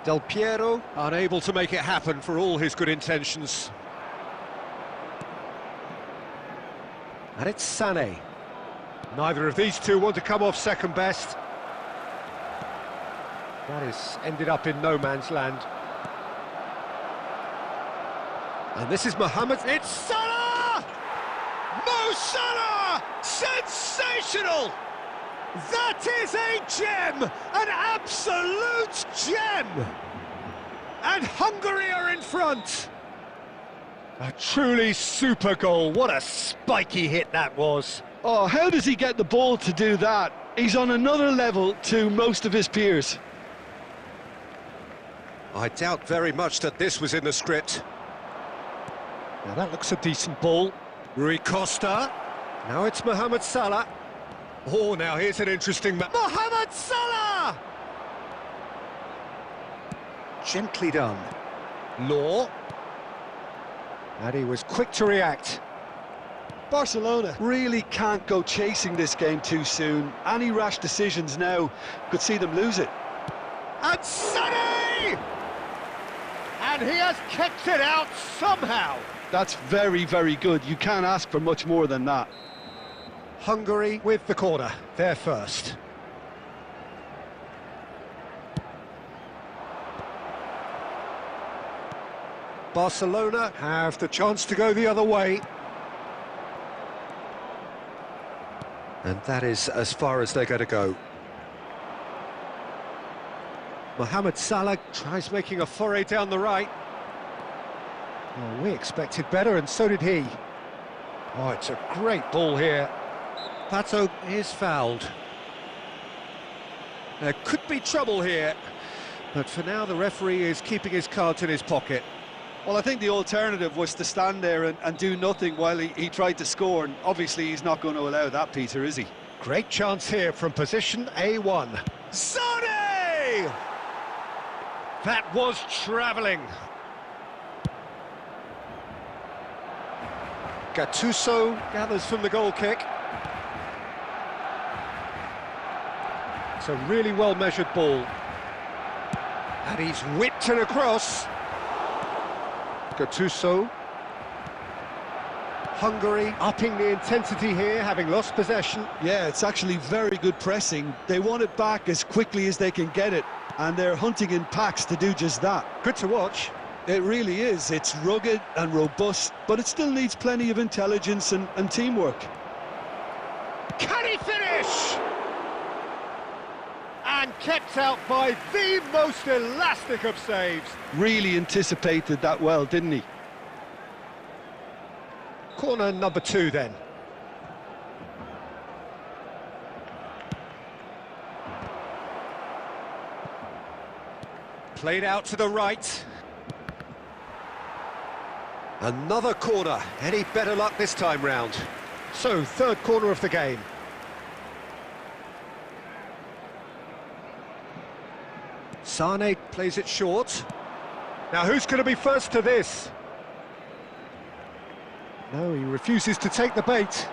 Del Piero unable to make it happen for all his good intentions. And it's Sané. Neither of these two want to come off second best. That is ended up in no man's land. And this is Mohamed. It's Salah! Mo Salah! Sensational! That is a gem! An absolute gem! And Hungary are in front! A truly super goal. What a spiky hit that was. Oh, how does he get the ball to do that? He's on another level to most of his peers. I doubt very much that this was in the script. Now that looks a decent ball. Rui Costa. Now it's Mohamed Salah. Oh, now here's an interesting Mohamed Salah! Gently done. Law. And he was quick to react. Barcelona really can't go chasing this game too soon. Any rash decisions now could see them lose it. And Sané! And he has kept it out somehow. That's very, very good. You can't ask for much more than that. Hungary with the corner, they're first. Barcelona have the chance to go the other way. And that is as far as they're going to go. Mohamed Salah tries making a foray down the right. Well, we expected better, and so did he. Oh, it's a great ball here. Pato is fouled. There could be trouble here, but for now the referee is keeping his cards in his pocket. Well, I think the alternative was to stand there and do nothing while he tried to score, and obviously he's not going to allow that, Peter, is he? Great chance here from position A1. Sané! That was travelling. Gattuso gathers from the goal kick. It's a really well-measured ball. And he's whipped it across. Gattuso. Hungary upping the intensity here, having lost possession. Yeah, it's actually very good pressing. They want it back as quickly as they can get it, and they're hunting in packs to do just that. Good to watch. It really is. It's rugged and robust, but it still needs plenty of intelligence and teamwork. Can he finish? And kept out by the most elastic of saves. Really anticipated that well, didn't he? Corner number 2 then. Played out to the right. Another corner. Any better luck this time round? So, third corner of the game. Sané plays it short. Now who's going to be first to this? No, he refuses to take the bait.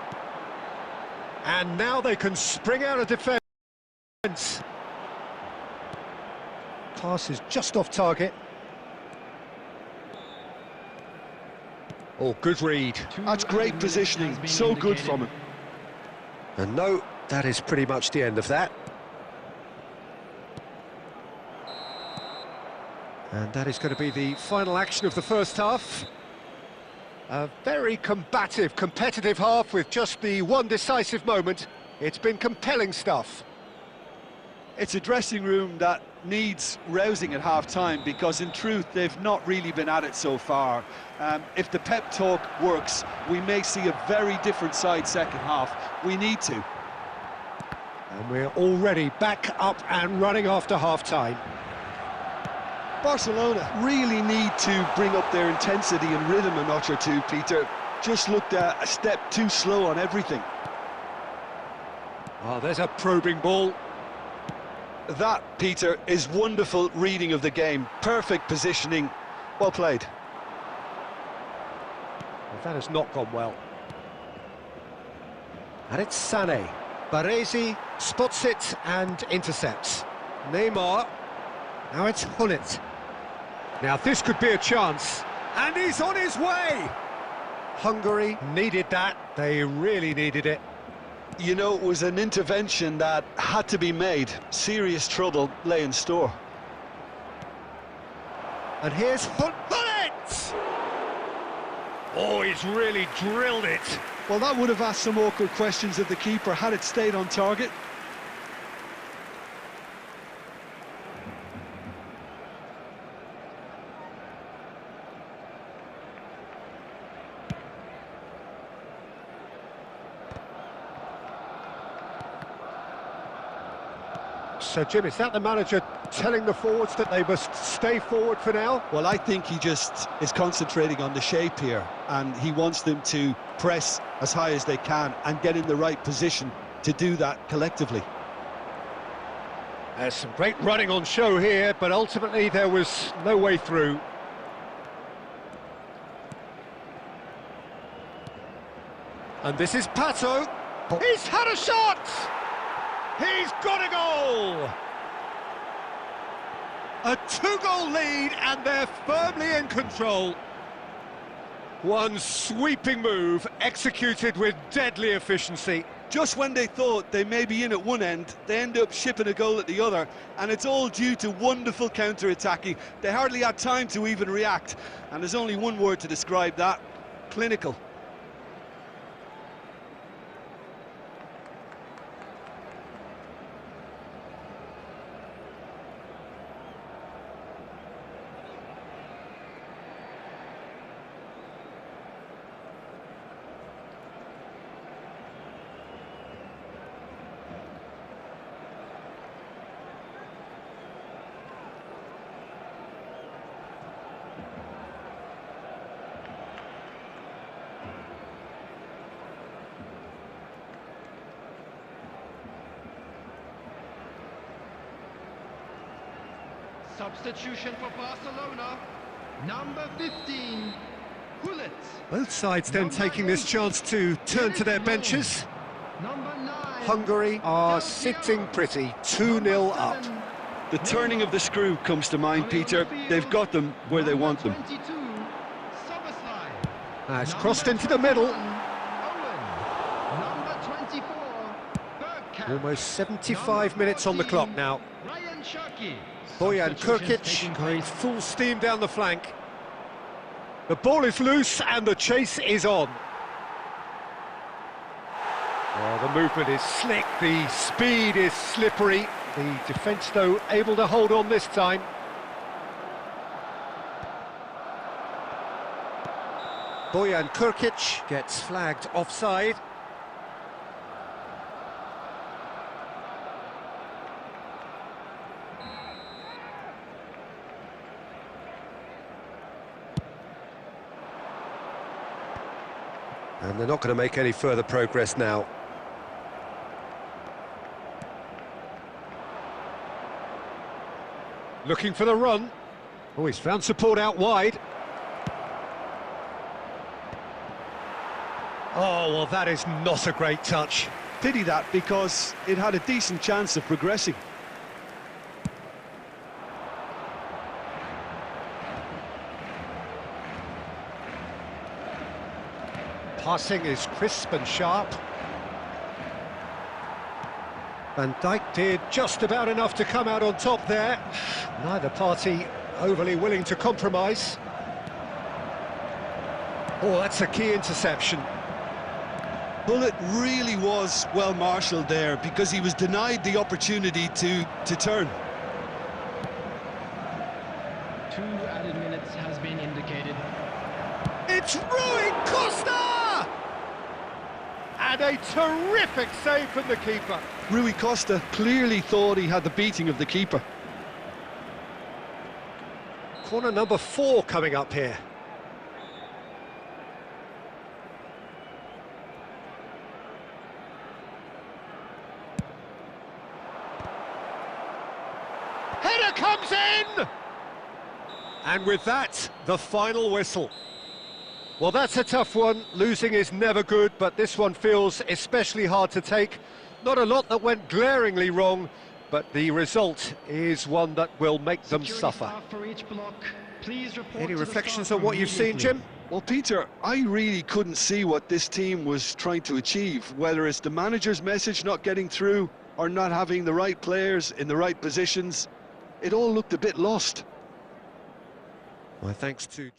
And now they can spring out of defence. Pass is just off target. Oh, good read. That's great positioning, so good from him. And no, that is pretty much the end of that. And that is going to be the final action of the first half. A very combative, competitive half with just the one decisive moment. It's been compelling stuff. It's a dressing room that needs rousing at half-time, because in truth they've not really been at it so far. If the pep talk works, we may see a very different side second half. We need to. And we're already back up and running after half-time. Barcelona really need to bring up their intensity and rhythm a notch or two, Peter. Just looked a step too slow on everything. Oh, there's a probing ball. That, Peter, is wonderful reading of the game. Perfect positioning. Well played. Well, that has not gone well. And it's Sané. Baresi spots it and intercepts. Neymar. Now it's Hullet. Now this could be a chance. And he's on his way! Hungary needed that. They really needed it. You know, it was an intervention that had to be made. Serious trouble lay in store. And here's Hullet! Oh, he's really drilled it. Well, that would have asked some awkward questions of the keeper had it stayed on target. So, Jim, is that the manager telling the forwards that they must stay forward for now? Well, I think he just is concentrating on the shape here, and he wants them to press as high as they can and get in the right position to do that collectively. There's some great running on show here, but ultimately there was no way through. And this is Pato. He's had a shot! He's got a goal! A two-goal lead, and they're firmly in control. One sweeping move, executed with deadly efficiency. Just when they thought they may be in at one end, they end up shipping a goal at the other, and it's all due to wonderful counter-attacking. They hardly had time to even react, and there's only one word to describe that: clinical. Substitution for Barcelona, number 15, Hullet. Both sides then taking this chance to turn to their benches. Number 9, Hungary are sitting pretty, 2-0 up. The turning of the screw comes to mind, Peter. They've got them where they want them. 22, It's crossed into the middle. Number 24, Bergkamp. Almost 75 minutes on the clock now. Ryan Cherki. Bojan Krkic going full steam down the flank. The ball is loose and the chase is on. Oh, the movement is slick, the speed is slippery. The defence, though, able to hold on this time. Bojan Krkic gets flagged offside. And they're not going to make any further progress now. Looking for the run. Oh, he's found support out wide. Oh, well, that is not a great touch. Pity that, because it had a decent chance of progressing. Passing is crisp and sharp. Van Dijk did just about enough to come out on top there. Neither party overly willing to compromise. Oh, that's a key interception. Well, it really was well marshalled there because he was denied the opportunity to turn. 2 added minutes has been indicated. It's Rui Costa! And a terrific save from the keeper. Rui Costa clearly thought he had the beating of the keeper. Corner number 4 coming up here. Header comes in! And with that, the final whistle. Well, that's a tough one. Losing is never good, but this one feels especially hard to take. Not a lot that went glaringly wrong, but the result is one that will make them suffer. For each block, please report Any to the reflections staff on what you've seen, immediately. Jim? Well, Peter, I really couldn't see what this team was trying to achieve, whether it's the manager's message not getting through or not having the right players in the right positions. It all looked a bit lost. My thanks to...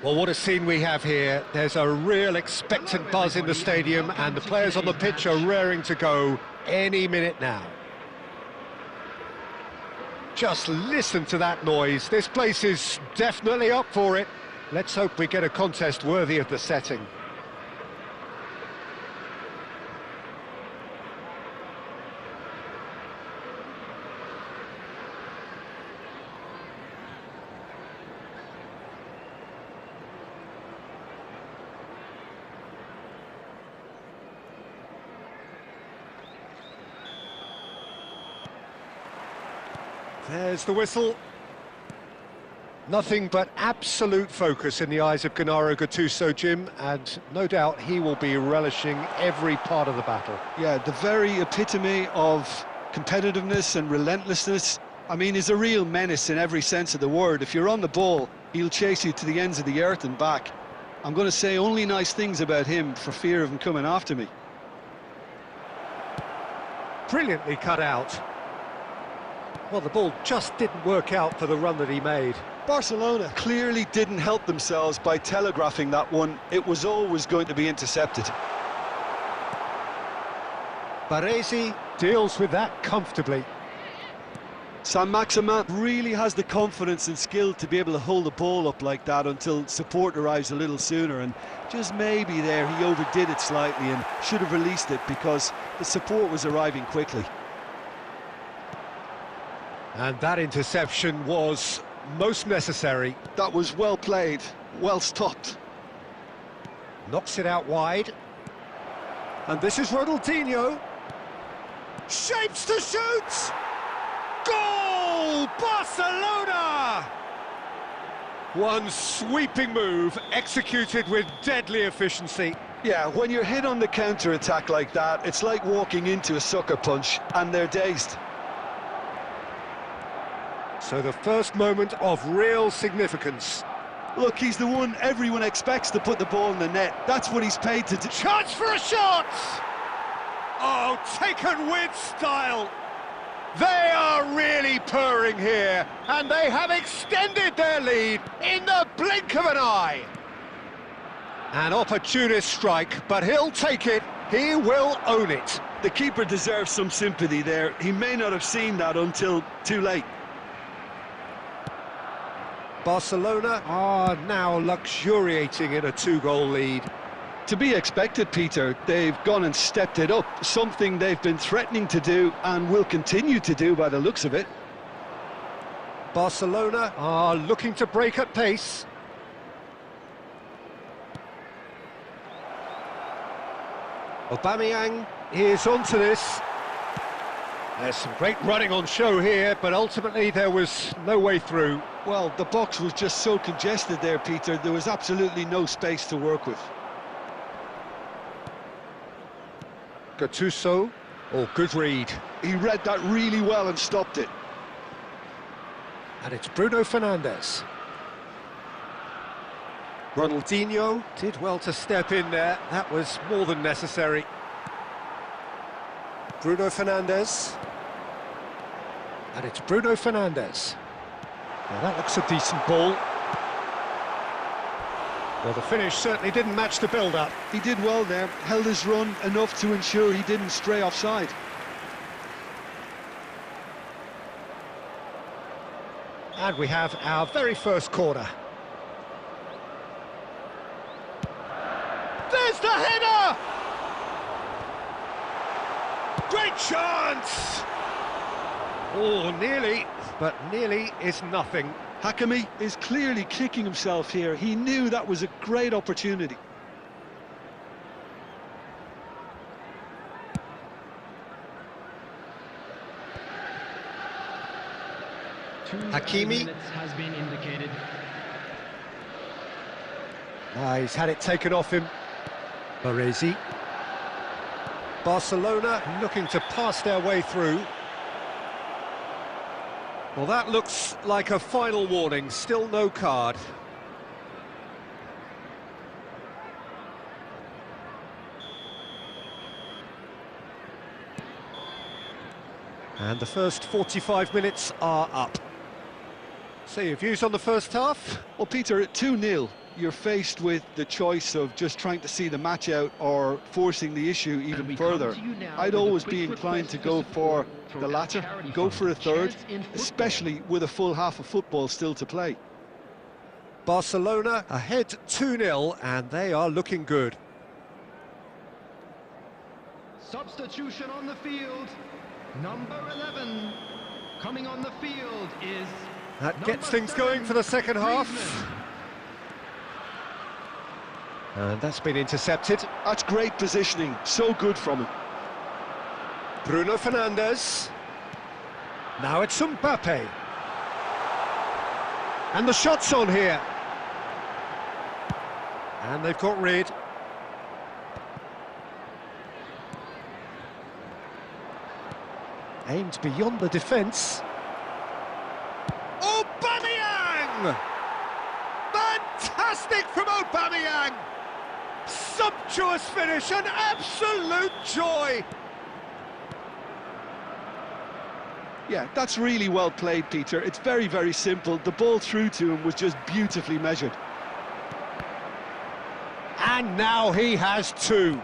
Well, what a scene we have here. There's a real expectant buzz in the stadium, and the players on the pitch are raring to go any minute now. Just listen to that noise. This place is definitely up for it. Let's hope we get a contest worthy of the setting. There's the whistle. Nothing but absolute focus in the eyes of Gennaro Gattuso, Jim, and no doubt he will be relishing every part of the battle. Yeah, the very epitome of competitiveness and relentlessness. I mean, he's a real menace in every sense of the word. If you're on the ball, he'll chase you to the ends of the earth and back. I'm going to say only nice things about him for fear of him coming after me. Brilliantly cut out. Well, the ball just didn't work out for the run that he made. Barcelona clearly didn't help themselves by telegraphing that one. It was always going to be intercepted. Baresi deals with that comfortably. Saint-Maximin really has the confidence and skill to be able to hold the ball up like that until support arrives a little sooner, and just maybe there he overdid it slightly and should have released it because the support was arriving quickly. And that interception was most necessary. That was well played, well stopped. Knocks it out wide. And this is Ronaldinho. Shapes to shoot! Goal! Barcelona! One sweeping move, executed with deadly efficiency. Yeah, when you're hit on the counter-attack like that, it's like walking into a sucker punch, and they're dazed. So the first moment of real significance. Look, he's the one everyone expects to put the ball in the net. That's what he's paid to do. Chance for a shot! Oh, taken with style. They are really purring here, and they have extended their lead in the blink of an eye. An opportunist strike, but he'll take it. He will own it. The keeper deserves some sympathy there. He may not have seen that until too late. Barcelona are now luxuriating in a two-goal lead. To be expected, Peter. They've gone and stepped it up, something they've been threatening to do and will continue to do by the looks of it. Barcelona are looking to break at pace. Aubameyang is onto this. There's some great running on show here, but ultimately there was no way through. Well, the box was just so congested there, Peter. There was absolutely no space to work with. Gattuso, oh, good read. He read that really well and stopped it. And it's Bruno Fernandes. Ronaldinho did well to step in there. That was more than necessary. Bruno Fernandes. And it's Bruno Fernandes. Now that looks a decent ball. Well, the finish certainly didn't match the build-up. He did well there, held his run enough to ensure he didn't stray offside. And we have our very first corner. There's the header! Great chance! Oh, nearly, but nearly is nothing. Hakimi is clearly kicking himself here. He knew that was a great opportunity. Hakimi. Has been indicated. He's had it taken off him. Baresi. Barcelona looking to pass their way through. Well, that looks like a final warning. Still no card. And the first 45 minutes are up. So your views on the first half? Well, Peter, at 2-0, you're faced with the choice of just trying to see the match out or forcing the issue even further. I'd always be inclined to go for the latter, go for a third, especially with a full half of football still to play. Barcelona ahead 2-0, and they are looking good. Substitution on the field. Number 11 coming on the field is... That gets things going for the second half. And that's been intercepted. That's great positioning, so good from him. Bruno Fernandes. Now it's Mbappe. And the shot's on here. And they've got rid. Aimed beyond the defence. Aubameyang! Fantastic from Aubameyang! Sumptuous finish, an absolute joy! Yeah, that's really well played, Peter. It's very, very simple. The ball through to him was just beautifully measured. And now he has two.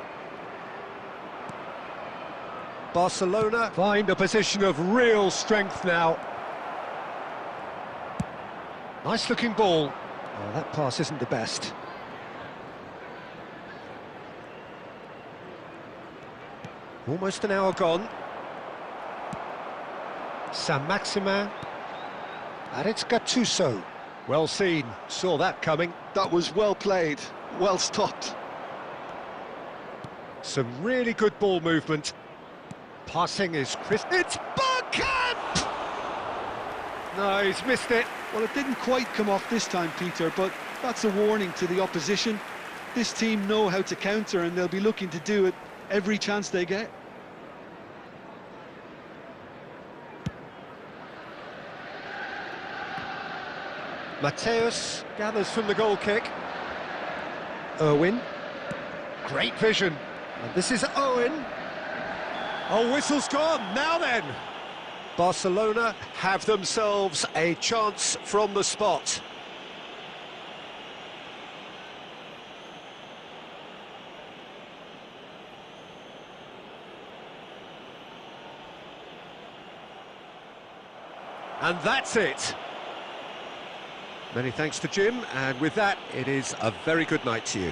Barcelona find a position of real strength now. Nice looking ball. Oh, that pass isn't the best. Almost an hour gone. Saint-Maximin. And it's Gattuso. Well seen, saw that coming. That was well played, well stopped. Some really good ball movement. Passing is crisp. It's Bergkamp! No, he's missed it. Well, it didn't quite come off this time, Peter, but that's a warning to the opposition. This team know how to counter, and they'll be looking to do it every chance they get. Mateus gathers from the goal kick. Irwin. Great vision. And this is Owen. Oh, whistle's gone. Now then. Barcelona have themselves a chance from the spot. And that's it. Many thanks to Jim, and with that, it is a very good night to you.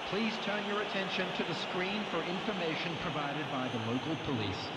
Please turn your attention to the screen for information provided by the local police.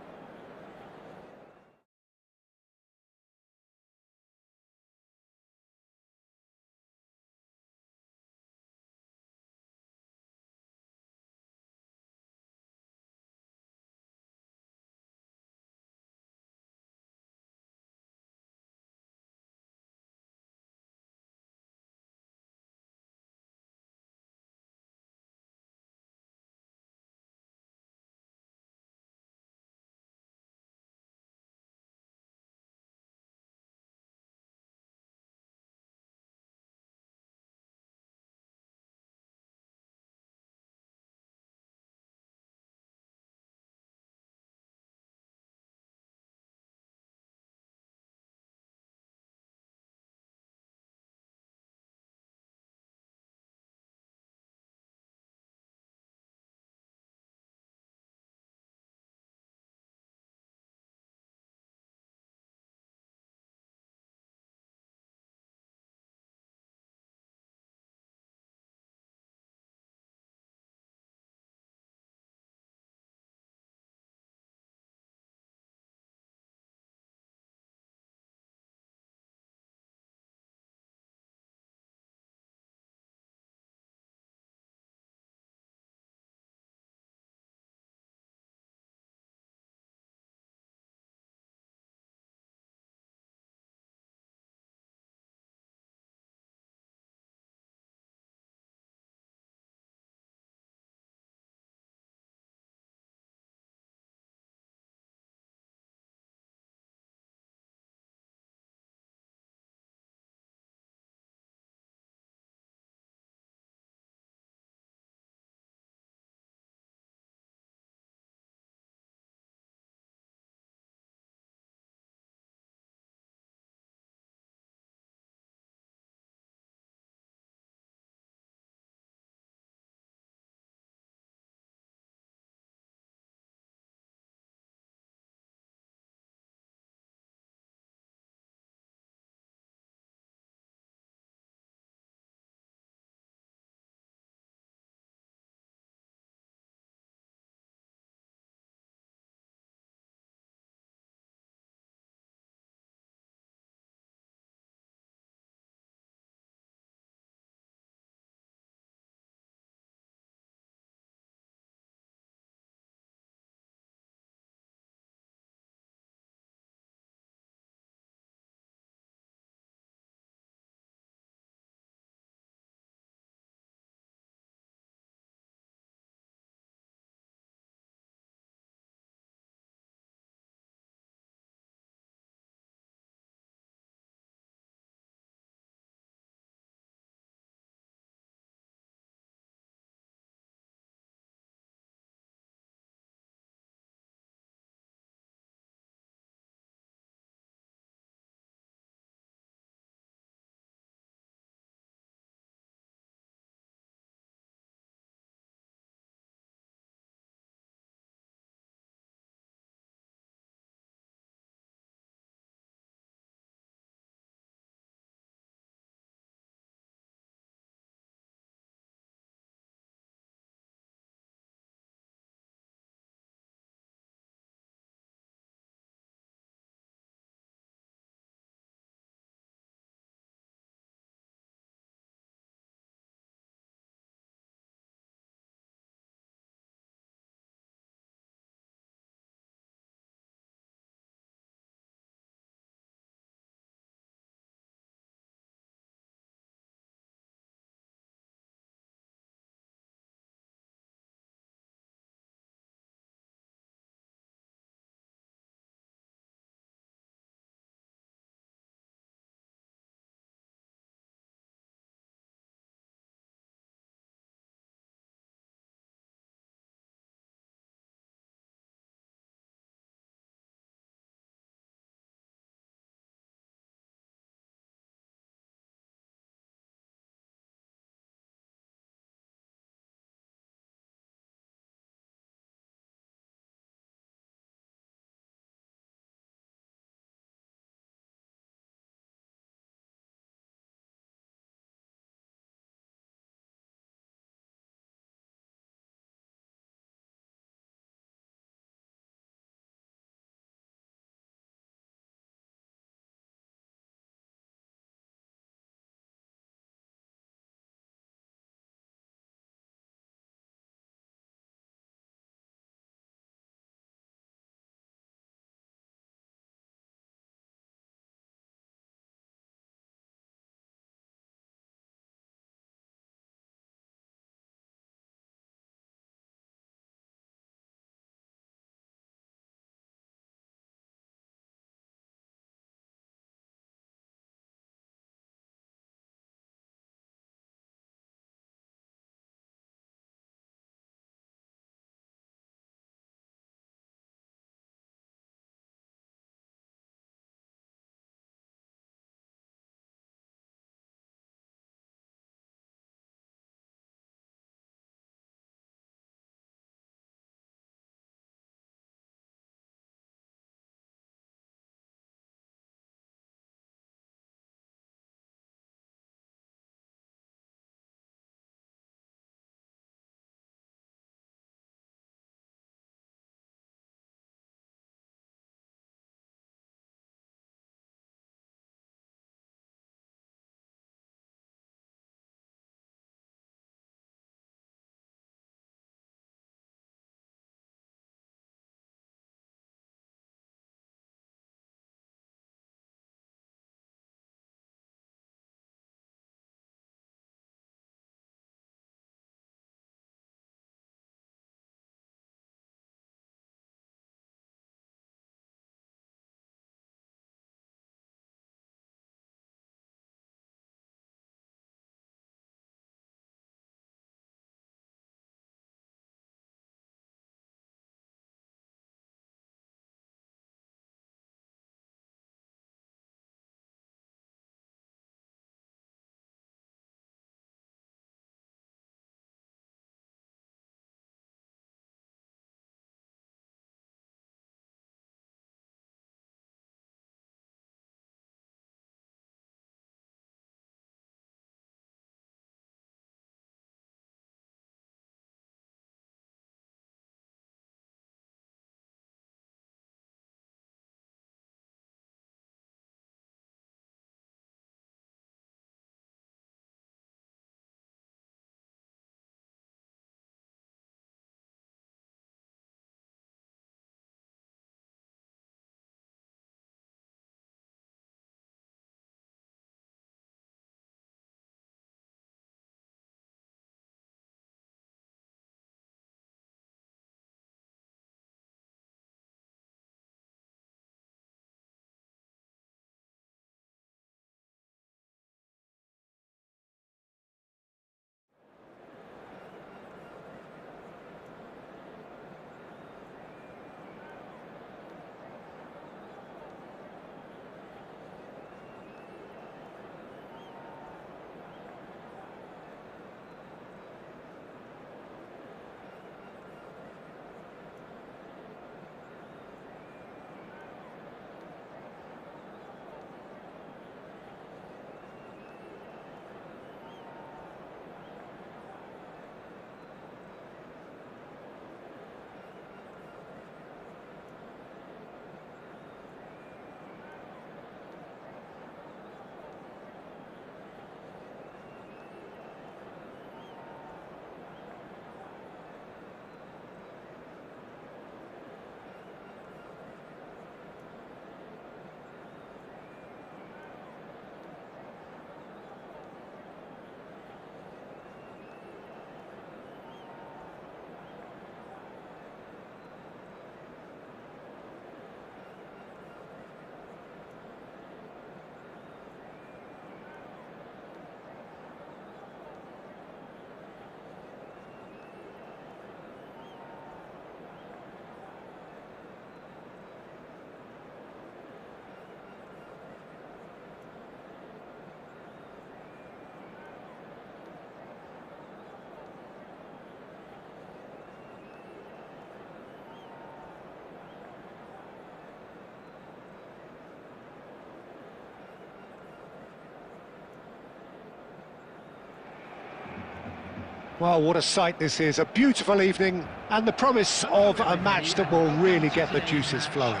Well, what a sight this is, a beautiful evening, and the promise of a match that will really get the juices flowing.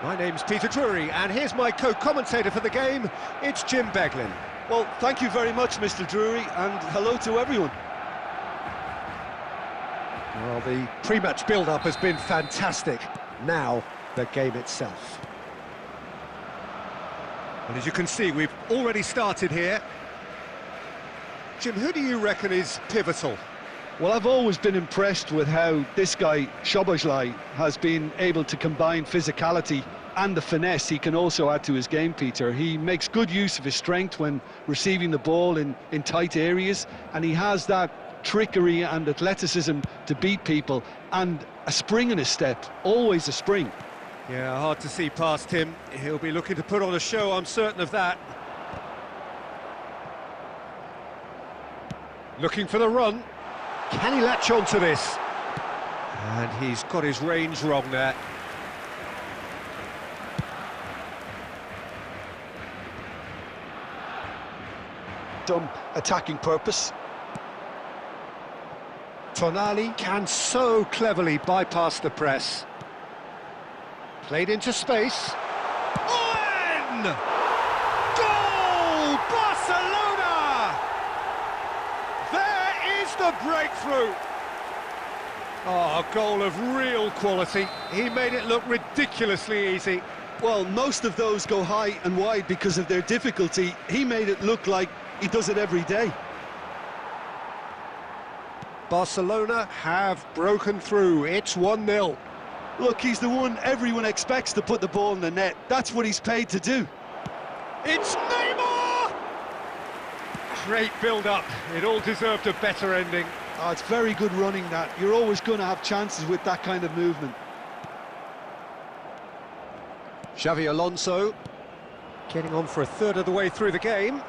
My name's Peter Drury, and here's my co-commentator for the game, it's Jim Beglin. Well, thank you very much, Mr. Drury, and hello to everyone. Well, the pre-match build-up has been fantastic. Now, the game itself. And as you can see, we've already started here. Jim, who do you reckon is pivotal? Well, I've always been impressed with how this guy, Szoboszlai, has been able to combine physicality and the finesse he can also add to his game, Peter. He makes good use of his strength when receiving the ball in tight areas, and he has that trickery and athleticism to beat people, and a spring in his step, always a spring. Yeah, hard to see past him. He'll be looking to put on a show, I'm certain of that. Looking for the run. Can he latch on to this? And he's got his range wrong there. Some attacking purpose. Tonali can so cleverly bypass the press. Played into space. Owen! Goal! Barcelona! There is the breakthrough. Oh, a goal of real quality. He made it look ridiculously easy. Well, most of those go high and wide because of their difficulty. He made it look like he does it every day. Barcelona have broken through. It's 1-0. Look, he's the one everyone expects to put the ball in the net. That's what he's paid to do. It's Neymar! Great build-up. It all deserved a better ending. Oh, it's very good running, that. You're always going to have chances with that kind of movement. Xavi Alonso getting on for a third of the way through the game.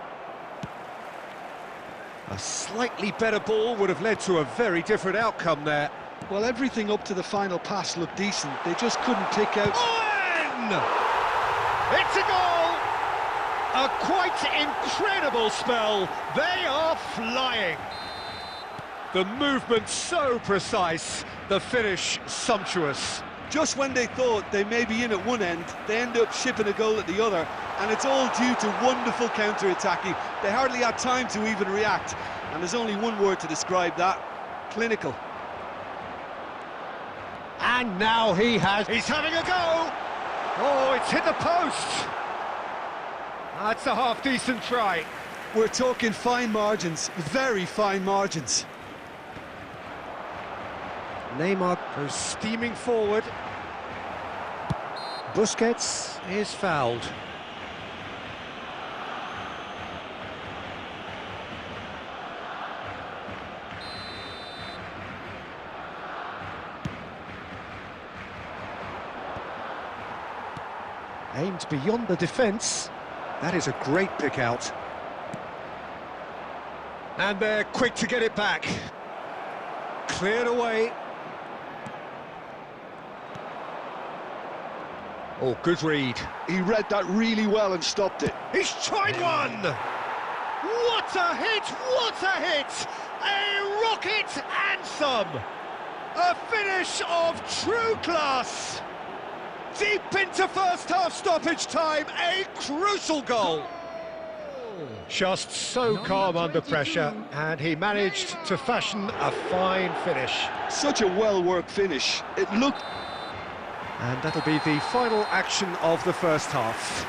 A slightly better ball would have led to a very different outcome there. Well, everything up to the final pass looked decent. They just couldn't pick out... Owen! It's a goal! A quite incredible spell. They are flying. The movement so precise, the finish sumptuous. Just when they thought they may be in at one end, they end up shipping a goal at the other, and it's all due to wonderful counter-attacking. They hardly had time to even react, and there's only one word to describe that: clinical. And now he's having a go! Oh, it's hit the post! That's a half-decent try. We're talking fine margins, very fine margins. Neymar goes steaming forward. Busquets is fouled. Aimed beyond the defence. That is a great pick out. And they're quick to get it back. Cleared away. Oh, good read. He read that really well and stopped it. He's tried one! What a hit! What a hit! A rocket anthem! A finish of true class! Deep into first half stoppage time, a crucial goal! Just so calm under pressure, and he managed to fashion a fine finish. Such a well-worked finish. It looked... And that'll be the final action of the first half.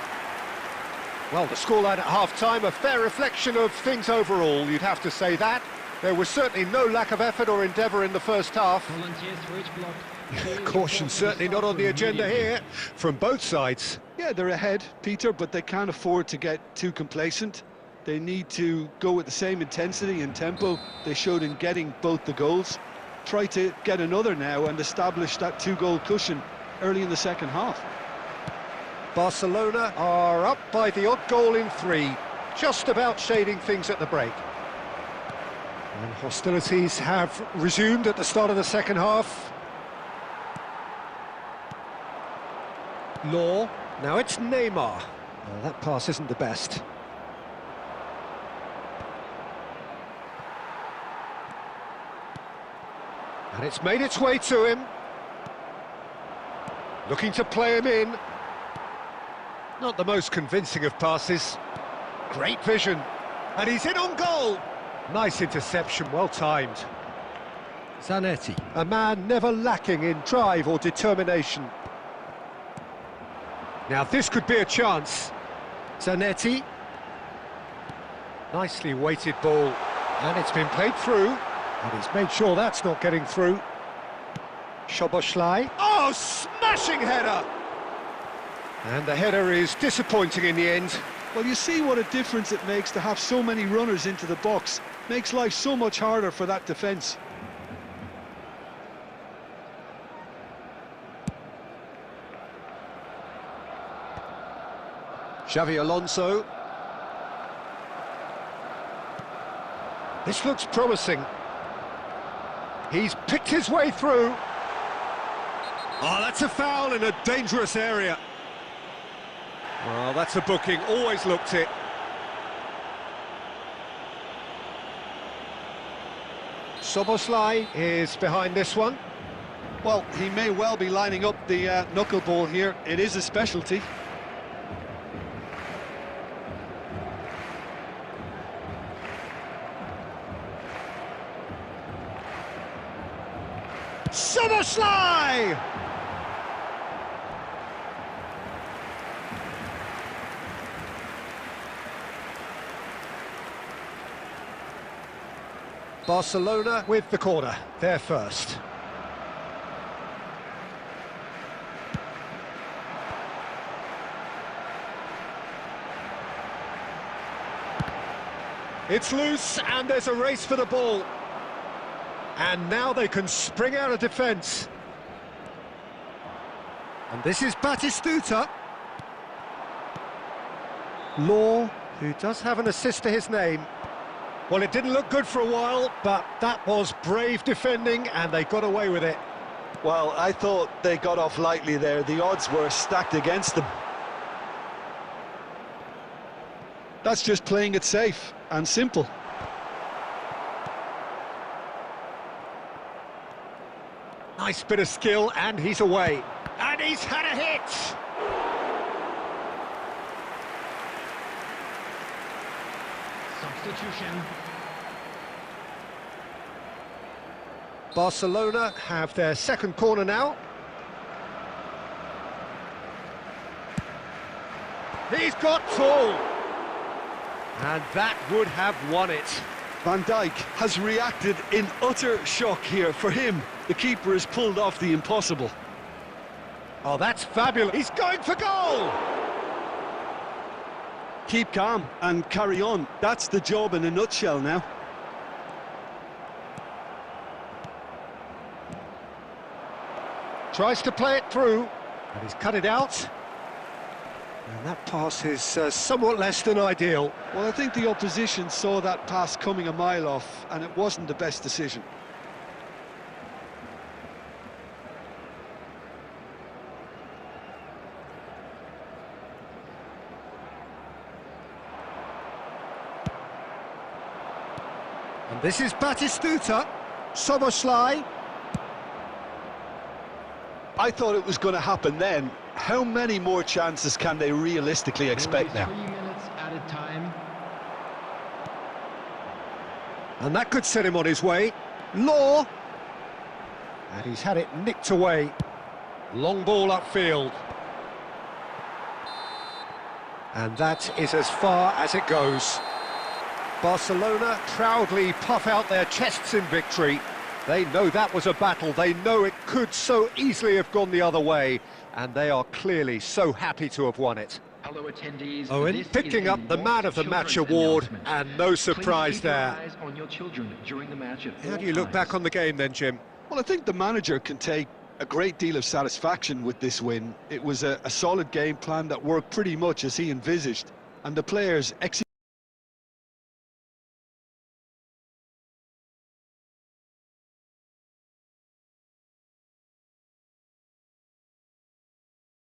Well, the scoreline at half-time, a fair reflection of things overall, you'd have to say that. There was certainly no lack of effort or endeavour in the first half. Caution certainly not on the agenda here, from both sides. Yeah, they're ahead, Peter, but they can't afford to get too complacent. They need to go with the same intensity and tempo they showed in getting both the goals. Try to get another now and establish that two-goal cushion early in the second half. Barcelona are up by the odd goal in 3, just about shading things at the break. And hostilities have resumed at the start of the second half. Law, now it's Neymar. Well, that pass isn't the best. And it's made its way to him. Looking to play him in. Not the most convincing of passes. Great vision. And he's in on goal. Nice interception, well timed. Zanetti, a man never lacking in drive or determination. Now this could be a chance. Zanetti. Nicely weighted ball. And it's been played through. And he's made sure that's not getting through. Szoboszlai. Oh, smashing header! And the header is disappointing in the end. Well, you see what a difference it makes to have so many runners into the box. Makes life so much harder for that defence. Xavi Alonso. This looks promising. He's picked his way through. Oh, that's a foul in a dangerous area. Well, that's a booking, always looked it. Szoboszlai is behind this one. Well, he may well be lining up the knuckleball here. It is a specialty. Szoboszlai! Barcelona with the corner, they're first. It's loose and there's a race for the ball. And now they can spring out of defence. And this is Batistuta. Law, who does have an assist to his name. Well, it didn't look good for a while, but that was brave defending and they got away with it. Well, I thought they got off lightly there. The odds were stacked against them. That's just playing it safe and simple. Nice bit of skill, and he's away. And he's had a hit! Substitution. Barcelona have their second corner now. He's got tall! And that would have won it. Van Dijk has reacted in utter shock here. For him, the keeper has pulled off the impossible. Oh, that's fabulous. He's going for goal! Keep calm and carry on. That's the job in a nutshell now. Tries to play it through, and he's cut it out. And that pass is somewhat less than ideal. Well, I think the opposition saw that pass coming a mile off, and it wasn't the best decision. And this is Batistuta. Szoboszlai. I thought it was going to happen then. How many more chances can they realistically expect now? 3 minutes at a time. And that could set him on his way. Law. And he's had it nicked away. Long ball upfield. And that is as far as it goes. Barcelona proudly puff out their chests in victory. They know that was a battle. They know it could so easily have gone the other way. And they are clearly so happy to have won it. Hello, attendees. Owen picking up the Man of the Match award, and no surprise there. On your children during the match at How do you look back on the game then, Jim? Well, I think the manager can take a great deal of satisfaction with this win. It was a solid game plan that worked pretty much as he envisaged, and the players executed